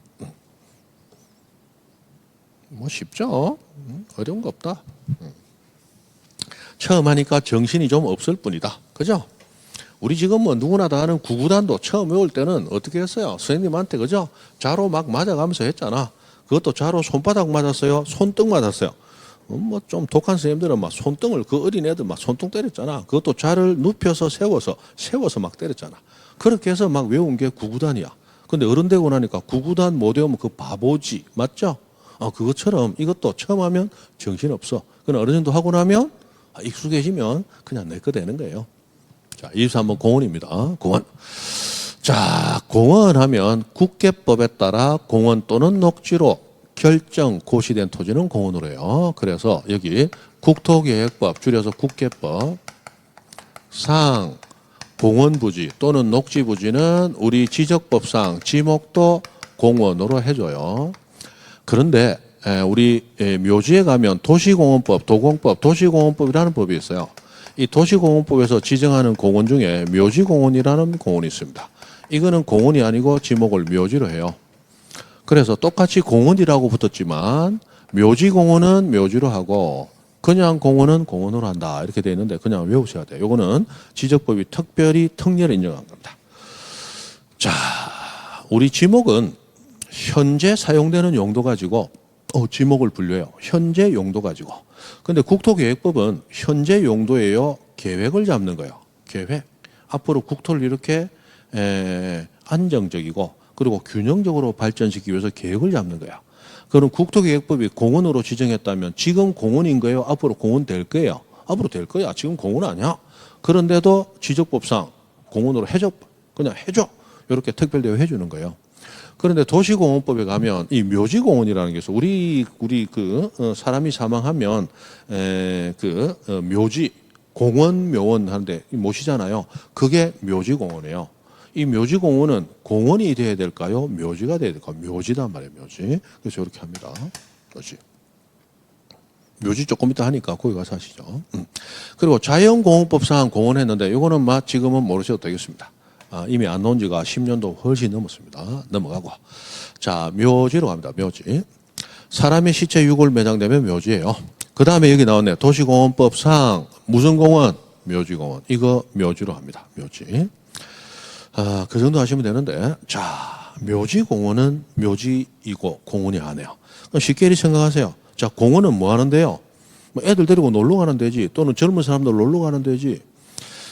쉽죠? 어려운 거 없다. 처음 하니까 정신이 좀 없을 뿐이다. 그죠? 우리 지금 누구나 다 아는 구구단도 처음 외울 때는 어떻게 했어요? 선생님한테 그죠? 자로 막 맞아가면서 했잖아. 그것도 자로 손바닥 맞았어요? 손등 맞았어요? 좀 독한 선생님들은 막 손등을 그 어린 애들 막 손등 때렸잖아. 그것도 자를 눕혀서 세워서 막 때렸잖아. 그렇게 해서 막 외운 게 구구단이야. 근데 어른 되고 나니까 구구단 못 외우면 그 바보지. 맞죠? 그것처럼 이것도 처음 하면 정신없어. 그러나 어느 정도 하고 나면 익숙해지면 그냥 내 거 되는 거예요. 자, 23번 공원입니다. 공원. 자, 공원하면 국계법에 따라 공원 또는 녹지로 결정 고시된 토지는 공원으로 해요. 그래서 여기 국토계획법 줄여서 국계법 상 공원부지 또는 녹지부지는 우리 지적법상 지목도 공원으로 해줘요. 그런데 우리 묘지에 가면 도시공원법, 도공법, 도시공원법이라는 법이 있어요. 이 도시공원법에서 지정하는 공원 중에 묘지공원이라는 공원이 있습니다. 이거는 공원이 아니고 지목을 묘지로 해요. 그래서 똑같이 공원이라고 붙었지만 묘지공원은 묘지로 하고 그냥 공원은 공원으로 한다. 이렇게 되어 있는데 그냥 외우셔야 돼요. 이거는 지적법이 특별히 특례를 인정한 겁니다. 자, 우리 지목은 현재 사용되는 용도 가지고 지목을 분류해요. 현재 용도 가지고. 근데 국토계획법은 현재 용도예요. 계획을 잡는 거예요. 계획. 앞으로 국토를 이렇게 안정적이고 그리고 균형적으로 발전시키기 위해서 계획을 잡는 거야. 그럼 국토계획법이 공원으로 지정했다면 지금 공원인 거예요? 앞으로 공원 될 거예요? 앞으로 될 거야. 지금 공원 아니야? 그런데도 지적법상 공원으로 해줘. 그냥 해줘. 이렇게 특별 대우 해주는 거예요. 그런데 도시공원법에 가면 이 묘지공원이라는 게 있어. 우리 사람이 사망하면 묘지 공원 묘원 하는데 모시잖아요. 그게 묘지공원이에요. 이 묘지공원은 공원이 돼야 될까요? 묘지가 돼야 될까요? 묘지단 말이에요. 묘지. 그래서 이렇게 합니다. 묘지. 묘지 조금 이따 하니까 거기 가서 하시죠. 그리고 자연공원법상 공원했는데 이거는 지금은 모르셔도 되겠습니다. 이미 안 나온 지가 10년도 훨씬 넘었습니다. 넘어가고. 자, 묘지로 갑니다. 묘지. 사람의 시체 유골 매장되면 묘지예요. 그 다음에 여기 나왔네요. 도시공원법상 무슨 공원? 묘지공원. 이거 묘지로 합니다. 묘지. 그 정도 하시면 되는데, 자, 묘지공원은 묘지이고 공원이 아니에요. 쉽게 이렇게 생각하세요. 자, 공원은 뭐 하는데요? 애들 데리고 놀러 가는 데지, 또는 젊은 사람들 놀러 가는 데지.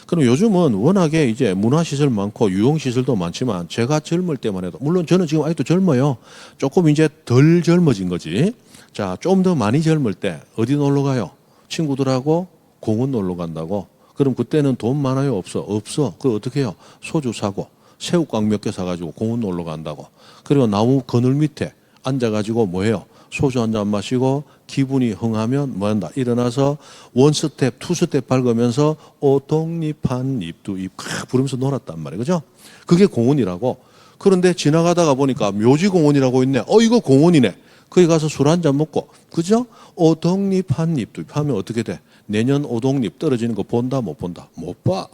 그럼 요즘은 워낙에 이제 문화시설 많고 유흥시설도 많지만 제가 젊을 때만 해도, 물론 저는 지금 아직도 젊어요. 조금 이제 덜 젊어진 거지. 자, 좀 더 많이 젊을 때 어디 놀러 가요? 친구들하고 공원 놀러 간다고. 그럼 그때는 돈 많아요? 없어? 없어. 그거 어떻게 해요? 소주 사고 새우깡 몇 개 사가지고 공원 놀러 간다고. 그리고 나무 그늘 밑에 앉아가지고 뭐해요? 소주 한 잔 마시고 기분이 흥하면 뭐한다? 일어나서 원스텝, 투스텝 밟으면서 오동잎한 잎두 잎 부르면서 놀았단 말이에요. 그죠? 그게 공원이라고. 그런데 지나가다가 보니까 묘지공원이라고 있네. 이거 공원이네. 거기 가서 술 한 잔 먹고, 그죠? 오동잎한 잎두 잎 하면 어떻게 돼? 내년 오동잎 떨어지는 거 본다, 못 본다? 못 봐.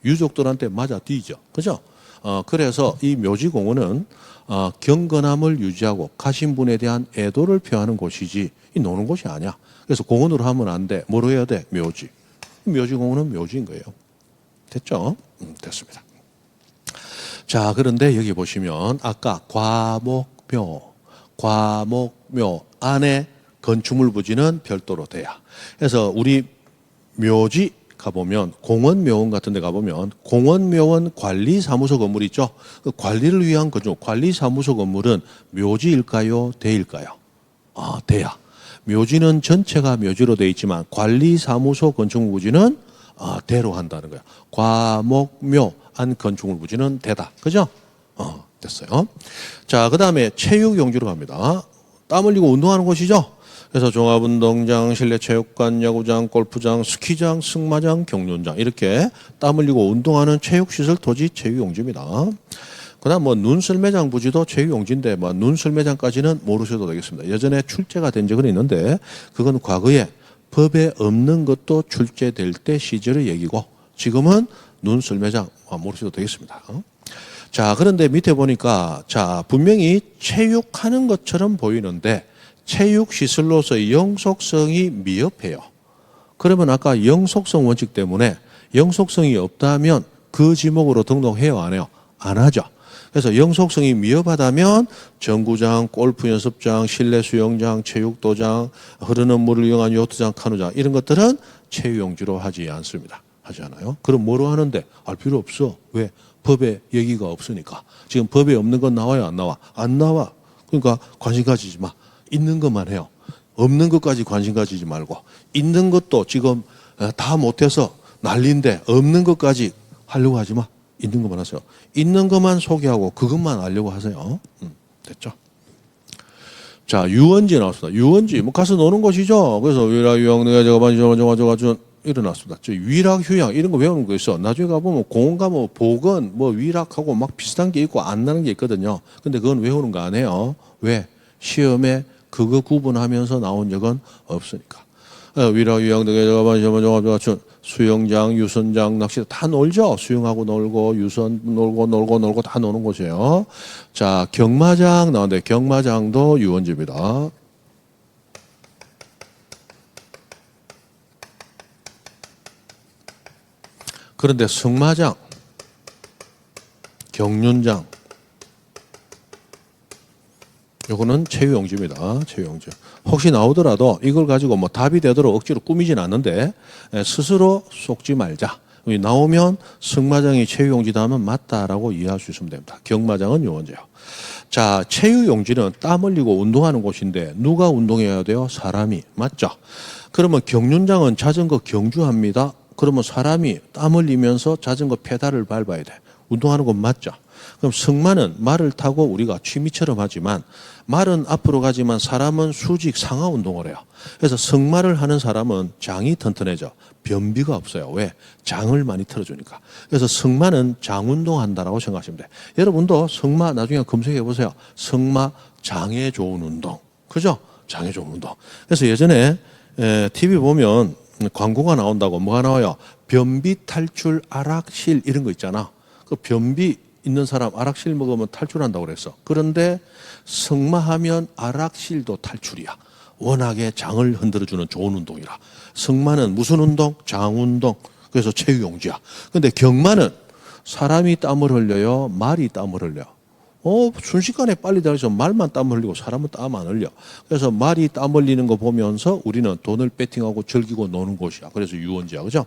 유족들한테 맞아 뒤져. 그죠? 그래서 이 묘지공원은 경건함을 유지하고 가신 분에 대한 애도를 표하는 곳이지 이 노는 곳이 아니야. 그래서 공원으로 하면 안 돼. 뭐로 해야 돼? 묘지. 묘지공원은 묘지인 거예요. 됐죠? 됐습니다. 자, 그런데 여기 보시면 아까 과목묘 안에 건축물 부지는 별도로 돼야. 그래서 우리 묘지 가보면 공원묘원 같은 데 가보면 공원묘원 관리사무소 건물 있죠. 그 관리를 위한 건축 관리사무소 건물은 묘지일까요? 대일까요? 대야. 묘지는 전체가 묘지로 되어 있지만 관리사무소 건축물 부지는 대로 한다는 거야. 과목묘 안 건축물 부지는 대다. 그죠? 됐어요. 자, 그 다음에 체육용지로 갑니다. 땀 흘리고 운동하는 곳이죠. 그래서 종합운동장, 실내체육관, 야구장, 골프장, 스키장, 승마장, 경륜장 이렇게 땀 흘리고 운동하는 체육시설 토지 체육용지입니다. 그 다음 눈썰매장 부지도 체육용지인데 눈썰매장까지는 모르셔도 되겠습니다. 예전에 출제가 된 적은 있는데 그건 과거에 법에 없는 것도 출제될 때 시절의 얘기고 지금은 눈썰매장 모르셔도 되겠습니다. 자, 그런데 밑에 보니까 자, 분명히 체육하는 것처럼 보이는데 체육시설로서의 영속성이 미흡해요. 그러면 아까 영속성 원칙 때문에 영속성이 없다면 그 지목으로 등록해요? 안 해요? 안 하죠. 그래서 영속성이 미흡하다면 정구장, 골프연습장, 실내수영장, 체육도장, 흐르는 물을 이용한 요트장, 카누장 이런 것들은 체육용지로 하지 않습니다. 하잖아요. 그럼 뭐로 하는데? 알 필요 없어. 왜? 법에 얘기가 없으니까. 지금 법에 없는 건 나와요, 안 나와? 안 나와. 그러니까 관심 가지지 마. 있는 것만 해요. 없는 것까지 관심 가지지 말고, 있는 것도 지금 다 못해서 난리인데 없는 것까지 하려고 하지 마. 있는 것만 하세요. 있는 것만 소개하고 그것만 알려고 하세요. 됐죠? 자, 유원지 나왔습니다. 유원지, 뭐 가서 노는 곳이죠. 그래서 위락, 유형, 내가 저거 일어났습니다. 저 위락, 휴양 이런 거 외우는 거 있어. 나중에 가보면 공원 가면 복원, 뭐 위락하고 막 비슷한 게 있고 안 나는 게 있거든요. 근데 그건 외우는 거 안 해요. 왜? 시험에 그거 구분하면서 나온 적은 없으니까. 위락, 유형, 내가 저거 수영장, 유선장, 낚시 다 놀죠. 수영하고 놀고 유선 놀고 다 노는 곳이에요. 자, 경마장 나왔는데 경마장도 유원지입니다. 그런데 승마장, 경륜장 요거는 체유용지입니다. 체유용지. 혹시 나오더라도 이걸 가지고 뭐 답이 되도록 억지로 꾸미진 않는데 스스로 속지 말자. 나오면 승마장이 체유용지다 하면 맞다라고 이해할 수 있으면 됩니다. 경마장은 유원지예요. 자, 체유용지는 땀 흘리고 운동하는 곳인데 누가 운동해야 돼요? 사람이. 맞죠? 그러면 경륜장은 자전거 경주합니다. 그러면 사람이 땀 흘리면서 자전거 페달을 밟아야 돼. 운동하는 건 맞죠? 그럼 승마는 말을 타고 우리가 취미처럼 하지만 말은 앞으로 가지만 사람은 수직 상하 운동을 해요. 그래서 승마를 하는 사람은 장이 튼튼해져. 변비가 없어요. 왜? 장을 많이 틀어주니까. 그래서 승마는 장 운동한다라고 생각하시면 돼요. 여러분도 승마 나중에 검색해 보세요. 승마 장에 좋은 운동. 그죠? 장에 좋은 운동. 그래서 예전에 TV 보면 광고가 나온다고 뭐가 나와요? 변비 탈출 아락실 이런 거 있잖아. 그 변비 있는 사람 아락실 먹으면 탈출한다고 그랬어. 그런데 승마하면 아락실도 탈출이야. 워낙에 장을 흔들어주는 좋은 운동이라. 승마는 무슨 운동? 장 운동. 그래서 체유용지야. 근데 경마는 사람이 땀을 흘려요? 말이 땀을 흘려요? 순식간에 빨리 달려서 말만 땀 흘리고 사람은 땀 안 흘려. 그래서 말이 땀 흘리는 거 보면서 우리는 돈을 배팅하고 즐기고 노는 곳이야. 그래서 유원지야. 그죠?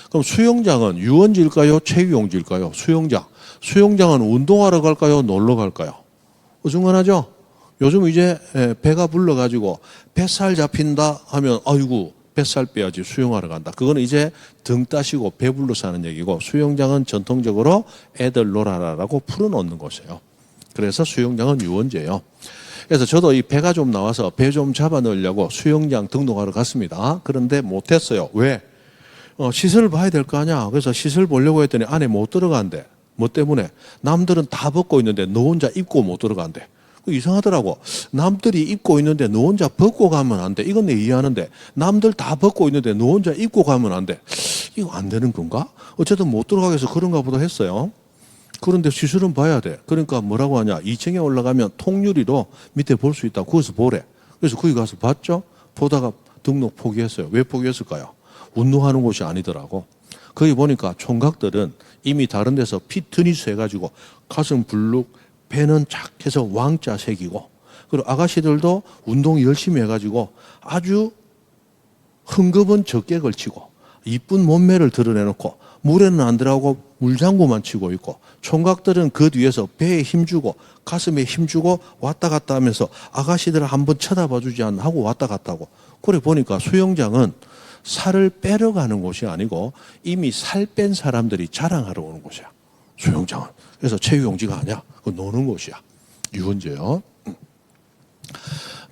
그럼 수영장은 유원지일까요? 체유용지일까요? 수영장. 수영장은 운동하러 갈까요? 놀러 갈까요? 중간하죠? 요즘 이제 배가 불러가지고 뱃살 잡힌다 하면 아이고 뱃살 빼야지 수영하러 간다. 그거는 이제 등 따시고 배 불러서 하는 얘기고 수영장은 전통적으로 애들 놀아라라고 풀어놓는 곳이에요. 그래서 수영장은 유원지예요. 그래서 저도 이 배가 좀 나와서 배 좀 잡아 넣으려고 수영장 등록하러 갔습니다. 그런데 못했어요. 왜? 시설 봐야 될 거 아니야. 그래서 시설 보려고 했더니 안에 못 들어간대. 뭐 때문에? 남들은 다 벗고 있는데 너 혼자 입고 못 들어간대. 이상하더라고. 남들이 입고 있는데 너 혼자 벗고 가면 안 돼. 이건 내 이해하는데 남들 다 벗고 있는데 너 혼자 입고 가면 안 돼. 이거 안 되는 건가? 어쨌든 못 들어가게 해서 그런가 보다 했어요. 그런데 시설은 봐야 돼. 그러니까 뭐라고 하냐. 2층에 올라가면 통유리로 밑에 볼 수 있다고. 거기서 보래. 그래서 거기 가서 봤죠. 보다가 등록 포기했어요. 왜 포기했을까요? 운동하는 곳이 아니더라고. 거기 보니까 총각들은 이미 다른 데서 피트니스 해가지고 가슴 불룩, 배는 착 해서 왕자 새기고, 그리고 아가씨들도 운동 열심히 해가지고 아주 흥겁은 적게 걸치고 이쁜 몸매를 드러내놓고 물에는 안 들어가고 물장구만 치고 있고, 총각들은 그 뒤에서 배에 힘주고 가슴에 힘주고 왔다 갔다 하면서 아가씨들 한번 쳐다봐 주지 않나 하고 왔다 갔다 하고. 그래 보니까 수영장은 살을 빼러 가는 곳이 아니고 이미 살 뺀 사람들이 자랑하러 오는 곳이야. 수영장은. 그래서 체유용지가 아니야. 그 노는 곳이야. 유원지예요.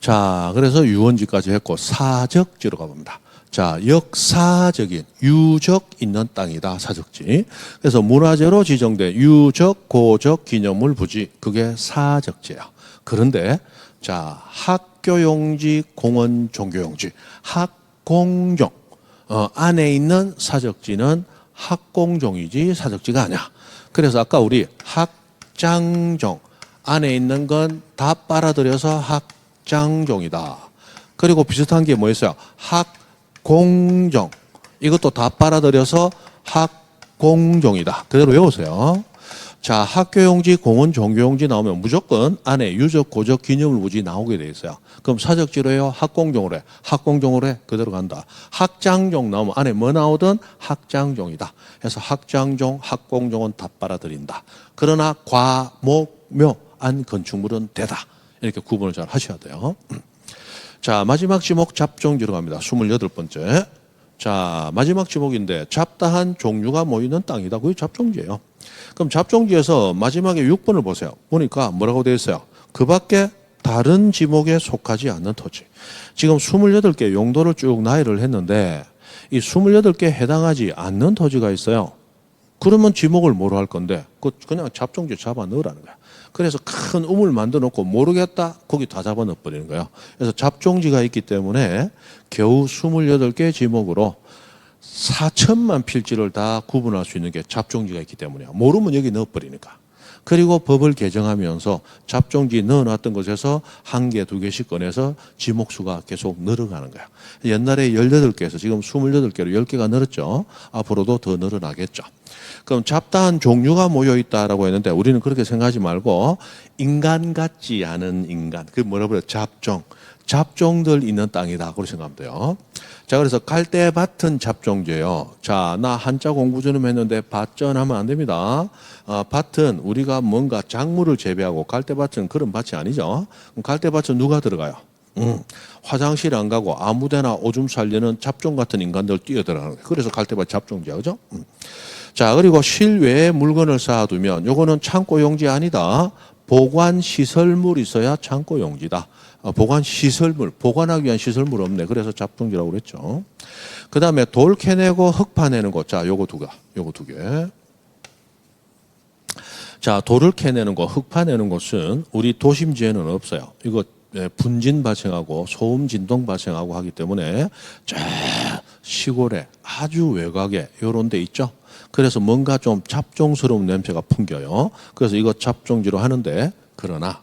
자, 그래서 유원지까지 했고 사적지로 가봅니다. 자, 역사적인 유적 있는 땅이다. 사적지. 그래서 문화재로 지정된 유적, 고적, 기념물, 부지. 그게 사적지야. 그런데 자, 학교용지, 공원, 종교용지. 학공종. 안에 있는 사적지는 학공종이지 사적지가 아니야. 그래서 아까 우리 학장종 안에 있는 건 다 빨아들여서 학장종이다. 그리고 비슷한 게 뭐 있어요? 학공종. 이것도 다 빨아들여서 학공종이다. 그대로 외우세요. 자, 학교용지, 공원 종교용지 나오면 무조건 안에 유적, 고적, 기념물부지 나오게 돼 있어요. 그럼 사적지로 해요? 학공종으로 해? 학공종으로 해? 그대로 간다. 학장종 나오면 안에 뭐 나오든 학장종이다. 그래서 학장종, 학공종은 다 빨아들인다. 그러나 과, 목, 묘, 안 건축물은 되다. 이렇게 구분을 잘 하셔야 돼요. 자, 마지막 지목 잡종지로 갑니다. 28번째. 자, 마지막 지목인데 잡다한 종류가 모이는 땅이다. 그게 잡종지예요. 그럼 잡종지에서 마지막에 6번을 보세요. 보니까 뭐라고 되어 있어요? 그 밖에 다른 지목에 속하지 않는 토지. 지금 28개 용도를 쭉 나열을 했는데 이 28개에 해당하지 않는 토지가 있어요. 그러면 지목을 뭐로 할 건데 그냥 잡종지 잡아 넣으라는 거야. 그래서 큰 우물 만들어 놓고 모르겠다 거기 다 잡아 넣어버리는 거예요. 그래서 잡종지가 있기 때문에 겨우 28개 지목으로 4천만 필지를 다 구분할 수 있는 게 잡종지가 있기 때문이에요. 모르면 여기 넣어버리니까. 그리고 법을 개정하면서 잡종지 넣어놨던 곳에서 1개, 2개씩 꺼내서 지목수가 계속 늘어가는 거야. 옛날에 18개에서 지금 28개로 10개가 늘었죠. 앞으로도 더 늘어나겠죠. 그럼 잡다한 종류가 모여있다라고 했는데 우리는 그렇게 생각하지 말고 인간 같지 않은 인간, 그 뭐라고 그래요? 잡종들 있는 땅이다. 그렇게 생각하면 돼요. 자, 그래서 갈대밭은 잡종지예요. 자, 나 한자 공부 좀 했는데 밭전하면 안 됩니다. 밭은 우리가 뭔가 작물을 재배하고 갈대밭은 그런 밭이 아니죠. 그럼 갈대밭은 누가 들어가요? 화장실 안 가고 아무데나 오줌 살려는 잡종 같은 인간들 뛰어들어가는 거예요. 그래서 갈대밭 잡종지야, 그죠? 자, 그리고 실외에 물건을 쌓아두면 요거는 창고용지 아니다. 보관시설물이 있어야 창고용지다. 보관시설물, 보관하기 위한 시설물 없네. 그래서 잡종지라고 그랬죠. 그 다음에 돌 캐내고 흙 파내는 거. 자, 요거 두 개. 자, 돌을 캐내는 거, 흙 파내는 것은 우리 도심지에는 없어요. 이거 분진 발생하고 소음 진동 발생하고 하기 때문에 저 시골에 아주 외곽에 요런 데 있죠. 그래서 뭔가 좀 잡종스러운 냄새가 풍겨요. 그래서 이거 잡종지로 하는데 그러나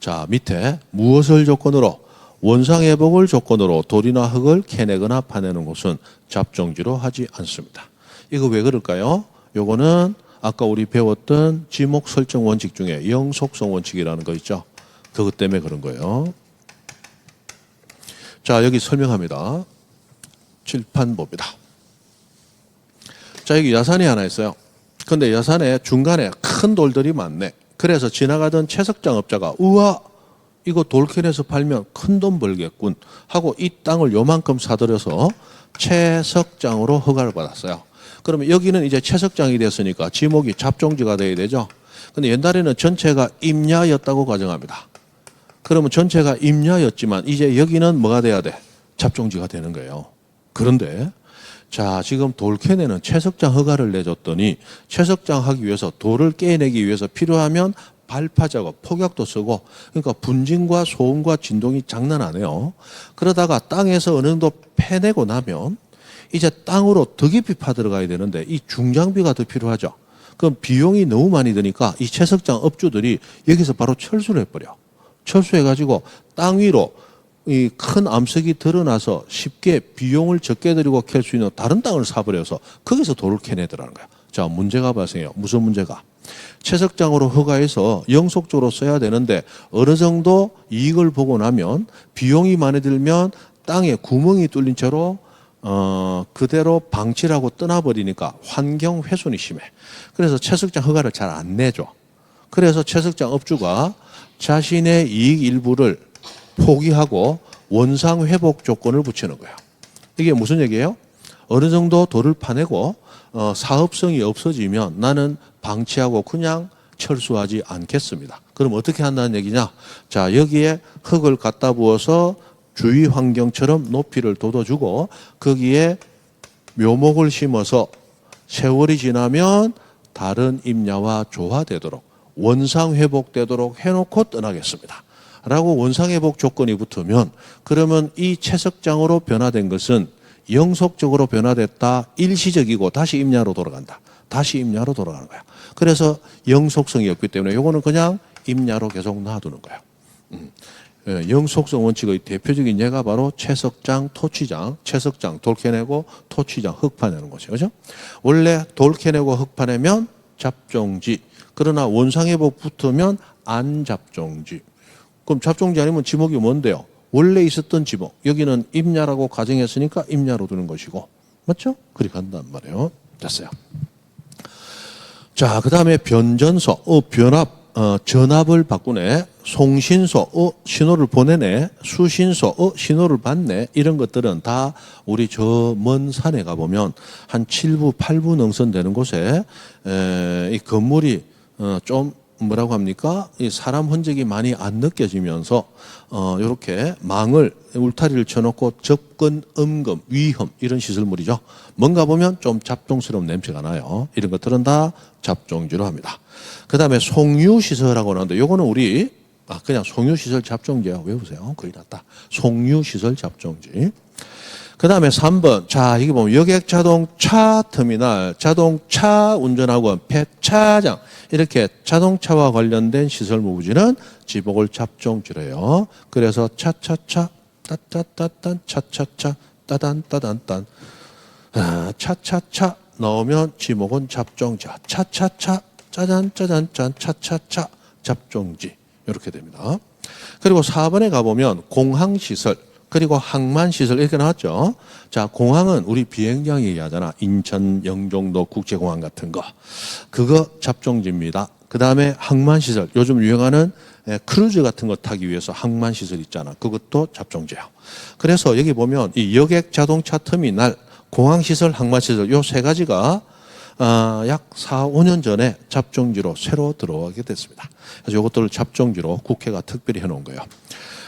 자, 밑에 무엇을 조건으로 원상회복을 조건으로 돌이나 흙을 캐내거나 파내는 것은 잡종지로 하지 않습니다. 이거 왜 그럴까요? 요거는 아까 우리 배웠던 지목 설정 원칙 중에 영속성 원칙이라는 거 있죠. 그것 때문에 그런 거예요. 자, 여기 설명합니다. 칠판 봅니다. 자, 여기 야산이 하나 있어요. 근데 야산에 중간에 큰 돌들이 많네. 그래서 지나가던 채석장업자가 우와 이거 돌 캐내서 팔면 큰 돈 벌겠군 하고 이 땅을 요만큼 사들여서 채석장으로 허가를 받았어요. 그러면 여기는 이제 채석장이 됐으니까 지목이 잡종지가 돼야 되죠. 근데 옛날에는 전체가 임야였다고 가정합니다. 그러면 전체가 임야였지만 이제 여기는 뭐가 돼야 돼? 잡종지가 되는 거예요. 그런데 자, 지금 돌 캐내는 채석장 허가를 내줬더니 채석장 하기 위해서 돌을 깨내기 위해서 필요하면 발파 작업, 폭약도 쓰고 그러니까 분진과 소음과 진동이 장난 아니에요. 그러다가 땅에서 어느 정도 패내고 나면 이제 땅으로 더 깊이 파들어가야 되는데 이 중장비가 더 필요하죠. 그럼 비용이 너무 많이 드니까 이 채석장 업주들이 여기서 바로 철수를 해버려. 철수해가지고 땅 위로 이 큰 암석이 드러나서 쉽게 비용을 적게 들이고 캘 수 있는 다른 땅을 사버려서 거기서 돌을 캐내더라는 거야. 자, 문제가 발생해요. 무슨 문제가? 채석장으로 허가해서 영속적으로 써야 되는데 어느 정도 이익을 보고 나면 비용이 많이 들면 땅에 구멍이 뚫린 채로 그대로 방치를 하고 떠나버리니까 환경 훼손이 심해. 그래서 채석장 허가를 잘 안 내줘. 그래서 채석장 업주가 자신의 이익 일부를 포기하고 원상 회복 조건을 붙이는 거예요. 이게 무슨 얘기예요? 어느 정도 돌을 파내고 사업성이 없어지면 나는 방치하고 그냥 철수하지 않겠습니다. 그럼 어떻게 한다는 얘기냐? 자, 여기에 흙을 갖다 부어서 주위 환경처럼 높이를 돋워주고 거기에 묘목을 심어서 세월이 지나면 다른 임야와 조화되도록 원상 회복되도록 해놓고 떠나겠습니다. 라고 원상회복 조건이 붙으면 그러면 이 채석장으로 변화된 것은 영속적으로 변화됐다. 일시적이고 다시 임야로 돌아간다. 다시 임야로 돌아가는 거야. 그래서 영속성이 없기 때문에 이거는 그냥 임야로 계속 놔두는 거야. 영속성 원칙의 대표적인 예가 바로 채석장, 토치장, 채석장 돌 캐내고 토치장 흙 파내는 거죠. 그죠? 원래 돌 캐내고 흙 파내면 잡종지. 그러나 원상회복 붙으면 안잡종지. 그럼 잡종지 아니면 지목이 뭔데요? 원래 있었던 지목. 여기는 임야라고 가정했으니까 임야로 두는 것이고. 맞죠? 그리 간단 말이에요. 됐어요. 자, 그 다음에 변전소, 변압, 전압을 바꾸네. 송신소, 신호를 보내네. 수신소, 신호를 받네. 이런 것들은 다 우리 저 먼 산에 가보면 한 7부, 8부 능선 되는 곳에 이 건물이 좀 뭐라고 합니까? 이 사람 흔적이 많이 안 느껴지면서 이렇게 망을 울타리를 쳐놓고 접근 음금 위험 이런 시설물이죠. 뭔가 보면 좀 잡종스러운 냄새가 나요. 이런 것들은 다 잡종지로 합니다. 그 다음에 송유시설하고 나오는데 요거는 우리 그냥 송유시설 잡종지야. 외우세요. 거의 다 송유시설 잡종지. 그 다음에 3번. 자, 이게 보면 여객 자동차 터미널, 자동차 운전학원, 폐차장. 이렇게 자동차와 관련된 시설 무부지는 지목을 잡종지래요. 그래서 차차차, 따따따딴, 차차차, 따단따단딴. 차차차 넣으면 지목은 잡종지야. 차차차, 짜잔짜잔짠, 차차차, 잡종지. 이렇게 됩니다. 그리고 4번에 가보면 공항시설. 그리고 항만시설 이렇게 나왔죠. 자, 공항은 우리 비행장 얘기하잖아. 인천, 영종도 국제공항 같은 거. 그거 잡종지입니다. 그 다음에 항만시설. 요즘 유행하는 크루즈 같은 거 타기 위해서 항만시설 있잖아. 그것도 잡종지야. 그래서 여기 보면 이 여객 자동차 터미널, 공항시설, 항만시설 요 세 가지가 약 4, 5년 전에 잡종지로 새로 들어오게 됐습니다. 그래서 이것들을 잡종지로 국회가 특별히 해놓은 거예요.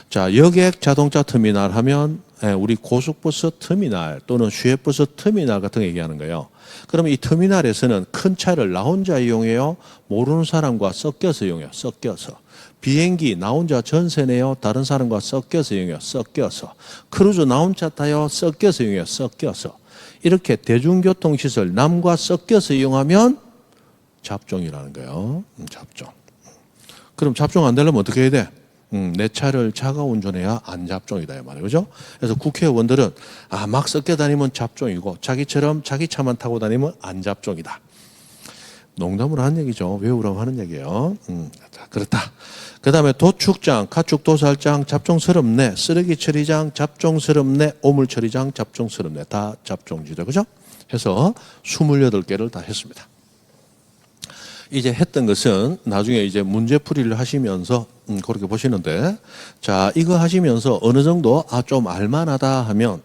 자, 여객 자동차 터미널 하면 우리 고속버스 터미널 또는 시외버스 터미널 같은 거 얘기하는 거예요. 그러면 이 터미널에서는 큰 차를 나 혼자 이용해요? 모르는 사람과 섞여서 이용해요? 섞여서. 비행기 나 혼자 전세 내요? 다른 사람과 섞여서 이용해요? 섞여서. 크루즈 나 혼자 타요? 섞여서 이용해요? 섞여서. 이렇게 대중교통시설 남과 섞여서 이용하면 잡종이라는 거예요. 잡종. 그럼 잡종 안 되려면 어떻게 해야 돼? 내 차를 차가 운전해야 안 잡종이다 이 말이에요. 그죠? 그래서 국회의원들은 막 섞여 다니면 잡종이고 자기처럼 자기 차만 타고 다니면 안 잡종이다. 농담으로 하는 얘기죠. 외우라고 하는 얘기예요. 그렇다. 그 다음에 도축장, 가축도살장 잡종스럽네. 쓰레기 처리장 잡종스럽네. 오물 처리장 잡종스럽네. 다 잡종지죠. 그죠? 해서 28개를 다 했습니다. 이제 했던 것은 나중에 이제 문제풀이를 하시면서 그렇게 보시는데, 자, 이거 하시면서 어느 정도 좀 알만하다 하면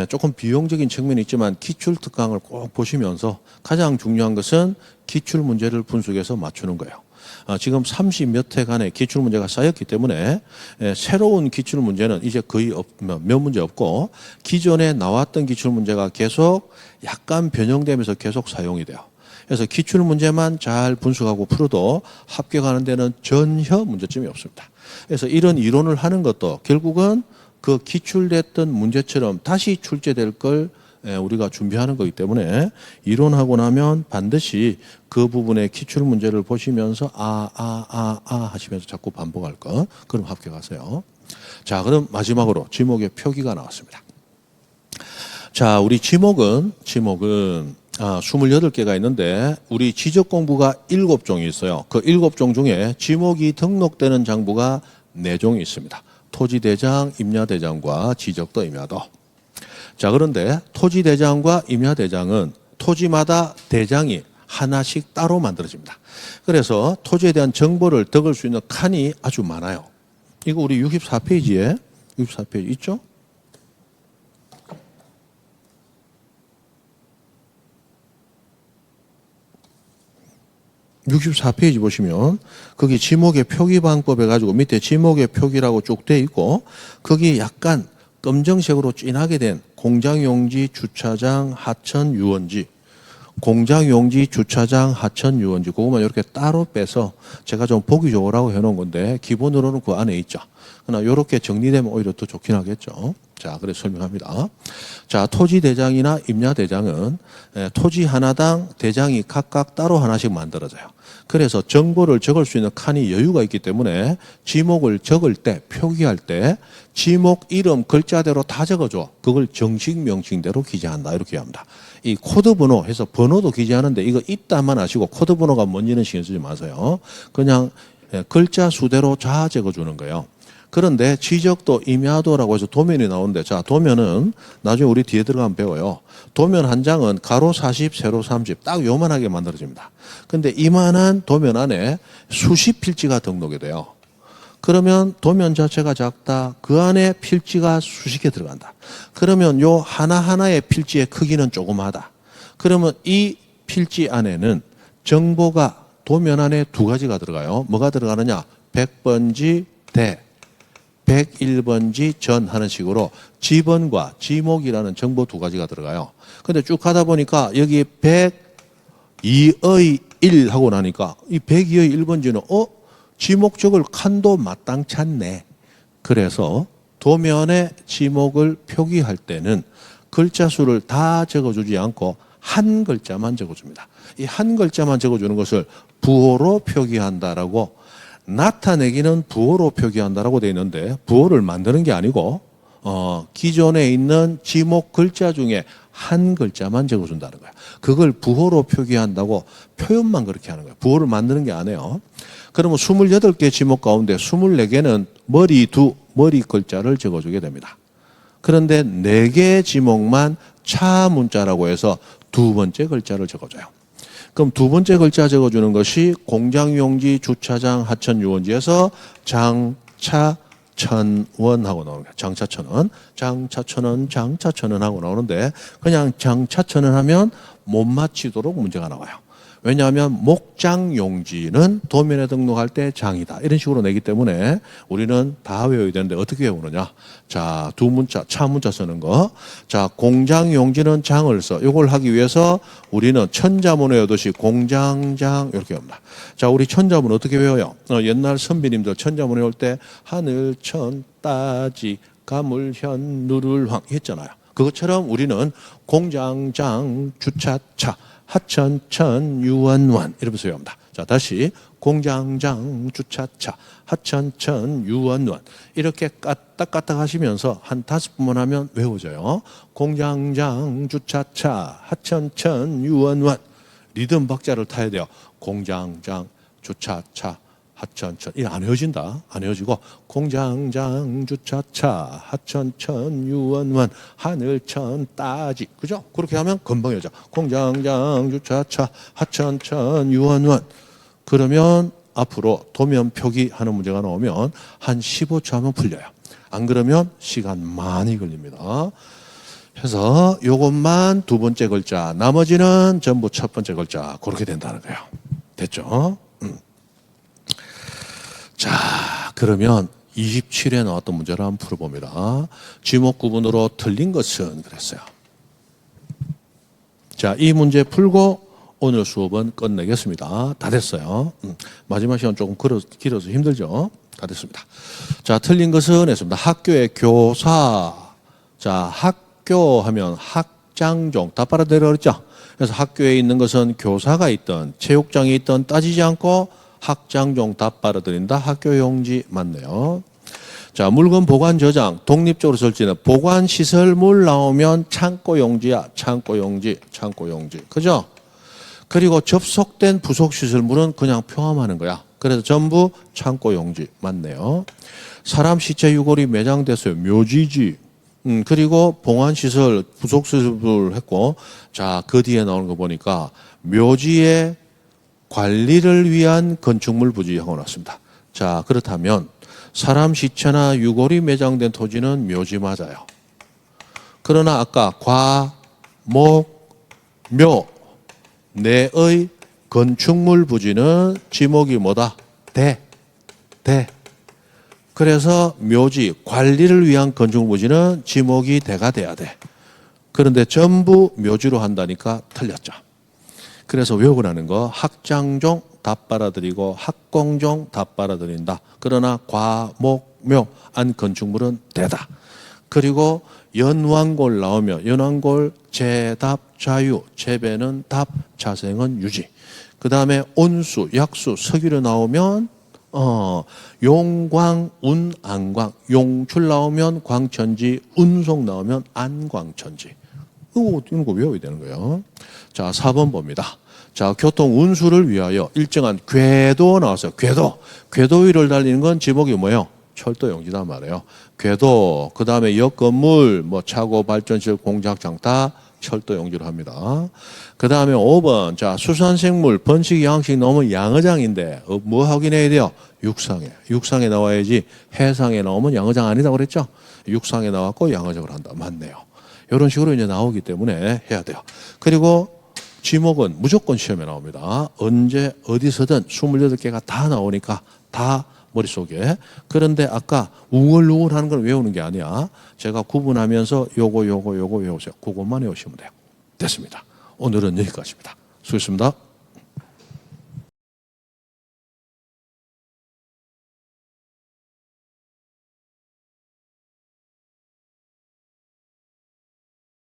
조금 비용적인 측면이 있지만 기출특강을 꼭 보시면서 가장 중요한 것은 기출문제를 분석해서 맞추는 거예요. 지금 30몇 회간의 기출문제가 쌓였기 때문에 새로운 기출문제는 이제 거의 몇 문제 없고 기존에 나왔던 기출문제가 계속 약간 변형되면서 계속 사용이 돼요. 그래서 기출문제만 잘 분석하고 풀어도 합격하는 데는 전혀 문제점이 없습니다. 그래서 이런 이론을 하는 것도 결국은 그 기출됐던 문제처럼 다시 출제될 걸 우리가 준비하는 거기 때문에 이론하고 나면 반드시 그 부분의 기출 문제를 보시면서 하시면서 자꾸 반복할 거. 그럼 합격하세요. 자, 그럼 마지막으로 지목의 표기가 나왔습니다. 자, 우리 지목은 28개가 있는데 우리 지적 공부가 7종이 있어요. 그 7종 중에 지목이 등록되는 장부가 4종이 있습니다. 토지대장, 임야대장과 지적도 임야도. 자, 그런데 토지대장과 임야대장은 토지마다 대장이 하나씩 따로 만들어집니다. 그래서 토지에 대한 정보를 덕을 수 있는 칸이 아주 많아요. 이거 우리 64페이지에 64페이지 있죠? (64페이지) 보시면 거기 지목의 표기 방법 해가지고 밑에 지목의 표기라고 쭉 돼 있고 거기 약간 검정색으로 진하게 된 공장용지, 주차장, 하천, 유원지, 공장용지, 주차장, 하천, 유원지 그것만 이렇게 따로 빼서 제가 좀 보기 좋으라고 해놓은 건데 기본으로는 그 안에 있죠. 그러나 이렇게 정리되면 오히려 더 좋긴 하겠죠. 자, 그래서 설명합니다. 자, 토지대장이나 임야대장은 토지 하나당 대장이 각각 따로 하나씩 만들어져요. 그래서 정보를 적을 수 있는 칸이 여유가 있기 때문에 지목을 적을 때, 표기할 때 지목 이름 글자대로 다 적어줘. 그걸 정식 명칭대로 기재한다. 이렇게 합니다. 이 코드 번호 해서 번호도 기재하는데 이거 있다만 아시고 코드 번호가 뭔지는 신경 쓰지 마세요. 그냥 글자 수대로 다 적어주는 거예요. 그런데 지적도 임야도라고 해서 도면이 나오는데, 자, 도면은 나중에 우리 뒤에 들어가면 배워요. 도면 한 장은 가로 40, 세로 30, 딱 요만하게 만들어집니다. 근데 이만한 도면 안에 수십 필지가 등록이 돼요. 그러면 도면 자체가 작다. 그 안에 필지가 수십 개 들어간다. 그러면 요 하나하나의 필지의 크기는 조그마하다. 그러면 이 필지 안에는 정보가 도면 안에 두 가지가 들어가요. 뭐가 들어가느냐? 100번지 대, 101번지 전 하는 식으로 지번과 지목이라는 정보 두 가지가 들어가요. 근데 쭉 가다 보니까 여기 102의 1 하고 나니까 이 102의 1번지는 지목 적을 칸도 마땅치 않네. 그래서 도면에 지목을 표기할 때는 글자 수를 다 적어주지 않고 한 글자만 적어줍니다. 이 한 글자만 적어주는 것을 부호로 표기한다라고, 나타내기는 부호로 표기한다라고 되어 있는데 부호를 만드는 게 아니고 기존에 있는 지목 글자 중에 한 글자만 적어준다는 거야. 그걸 부호로 표기한다고 표현만 그렇게 하는 거야. 부호를 만드는 게 아니에요. 그러면 28개 지목 가운데 24개는 머리 글자를 적어주게 됩니다. 그런데 4개 지목만 차 문자라고 해서 두 번째 글자를 적어줘요. 그럼 두 번째 글자 적어주는 것이 공장용지, 주차장, 하천, 유원지에서 장차천원 하고 나오는 거예요. 장차천원, 장차천원, 장차천원 하고 나오는데 그냥 장차천원 하면 못 맞히도록 문제가 나와요. 왜냐하면 목장용지는 도면에 등록할 때 장이다. 이런 식으로 내기 때문에 우리는 다 외워야 되는데 어떻게 외우느냐. 자, 두 문자, 차 문자 쓰는 거. 자, 공장용지는 장을 써. 이걸 하기 위해서 우리는 천자문 외우듯이 공장장 이렇게 외웁니다. 자, 우리 천자문 어떻게 외워요? 옛날 선비님들 천자문 외울 때 하늘, 천, 따지, 가물, 현, 누를, 황 했잖아요. 그것처럼 우리는 공장장, 주차차, 하천천, 유원완 이러면서 외웁니다. 자, 다시 공장장, 주차차, 하천천, 유원완 이렇게 까딱까딱 하시면서 한 5번만 하면 외워져요. 공장장, 주차차, 하천천, 유원완. 리듬 박자를 타야 돼요. 공장장, 주차차, 하천천. 이게 안 헤어진다. 안 헤어지고 공장장, 주차차, 하천천, 유원원, 하늘천, 따지. 그죠? 그렇게 하면 금방 헤어져. 공장장, 주차차, 하천천, 유원원. 그러면 앞으로 도면 표기하는 문제가 나오면 한 15초 하면 풀려요. 안 그러면 시간 많이 걸립니다. 그래서 요것만 두 번째 글자, 나머지는 전부 첫 번째 글자. 그렇게 된다는 거예요. 됐죠? 자, 그러면 27에 나왔던 문제를 한번 풀어봅니다. 지목 구분으로 틀린 것은 그랬어요. 자, 이 문제 풀고 오늘 수업은 끝내겠습니다. 다 됐어요. 마지막 시간 조금 길어서 힘들죠? 다 됐습니다. 자, 틀린 것은 했습니다. 학교의 교사. 자, 학교 하면 학장종. 다 빨아들여 그랬죠? 그래서 학교에 있는 것은 교사가 있든 체육장에 있든 따지지 않고 학장종 다 빨아들인다. 학교용지 맞네요. 자, 물건 보관 저장 독립적으로 설치는 보관시설물 나오면 창고용지야. 창고용지, 창고용지. 그죠? 그리고 접속된 부속시설물은 그냥 포함하는 거야. 그래서 전부 창고용지 맞네요. 사람 시체 유골이 매장됐어요. 묘지지. 그리고 봉안시설, 부속시설물 했고, 자, 그 뒤에 나오는 거 보니까 묘지의 관리를 위한 건축물 부지하고 나왔습니다. 자, 그렇다면 사람 시체나 유골이 매장된 토지는 묘지 맞아요. 그러나 아까 과, 목, 묘, 내의 건축물 부지는 지목이 뭐다? 대. 그래서 묘지, 관리를 위한 건축물 부지는 지목이 대가 돼야 돼. 그런데 전부 묘지로 한다니까 틀렸죠. 그래서 외우라는 거 학장종 다 빨아들이고 학공종 다 빨아들인다. 그러나 과, 목, 묘, 안 건축물은 대다. 그리고 연왕골 나오면 연왕골 재답 자유, 재배는 답, 자생은 유지. 그 다음에 온수, 약수, 석유로 나오면 용광, 운, 안광. 용출 나오면 광천지, 운송 나오면 안광천지. 이런 거 외워야 되는 거예요. 자, 4번 봅니다. 자, 교통 운수를 위하여 일정한 궤도 나왔어요. 궤도 위를 달리는 건 지목이 뭐예요? 철도 용지단 말이에요. 궤도, 그 다음에 역 건물, 뭐 차고, 발전실, 공작장 다 철도 용지로 합니다. 그 다음에 5번. 자, 수산생물, 번식, 양식 나오면 양어장인데, 뭐 확인해야 돼요? 육상에. 육상에 나와야지 해상에 나오면 양어장 아니다고 그랬죠? 육상에 나왔고 양어장을 한다. 맞네요. 이런 식으로 이제 나오기 때문에 해야 돼요. 그리고 지목은 무조건 시험에 나옵니다. 언제, 어디서든 28개가 다 나오니까 다 머릿속에. 그런데 아까 웅얼웅얼 하는 걸 외우는 게 아니야. 제가 구분하면서 요거 외우세요. 그것만 외우시면 돼요. 됐습니다. 오늘은 여기까지입니다. 수고했습니다.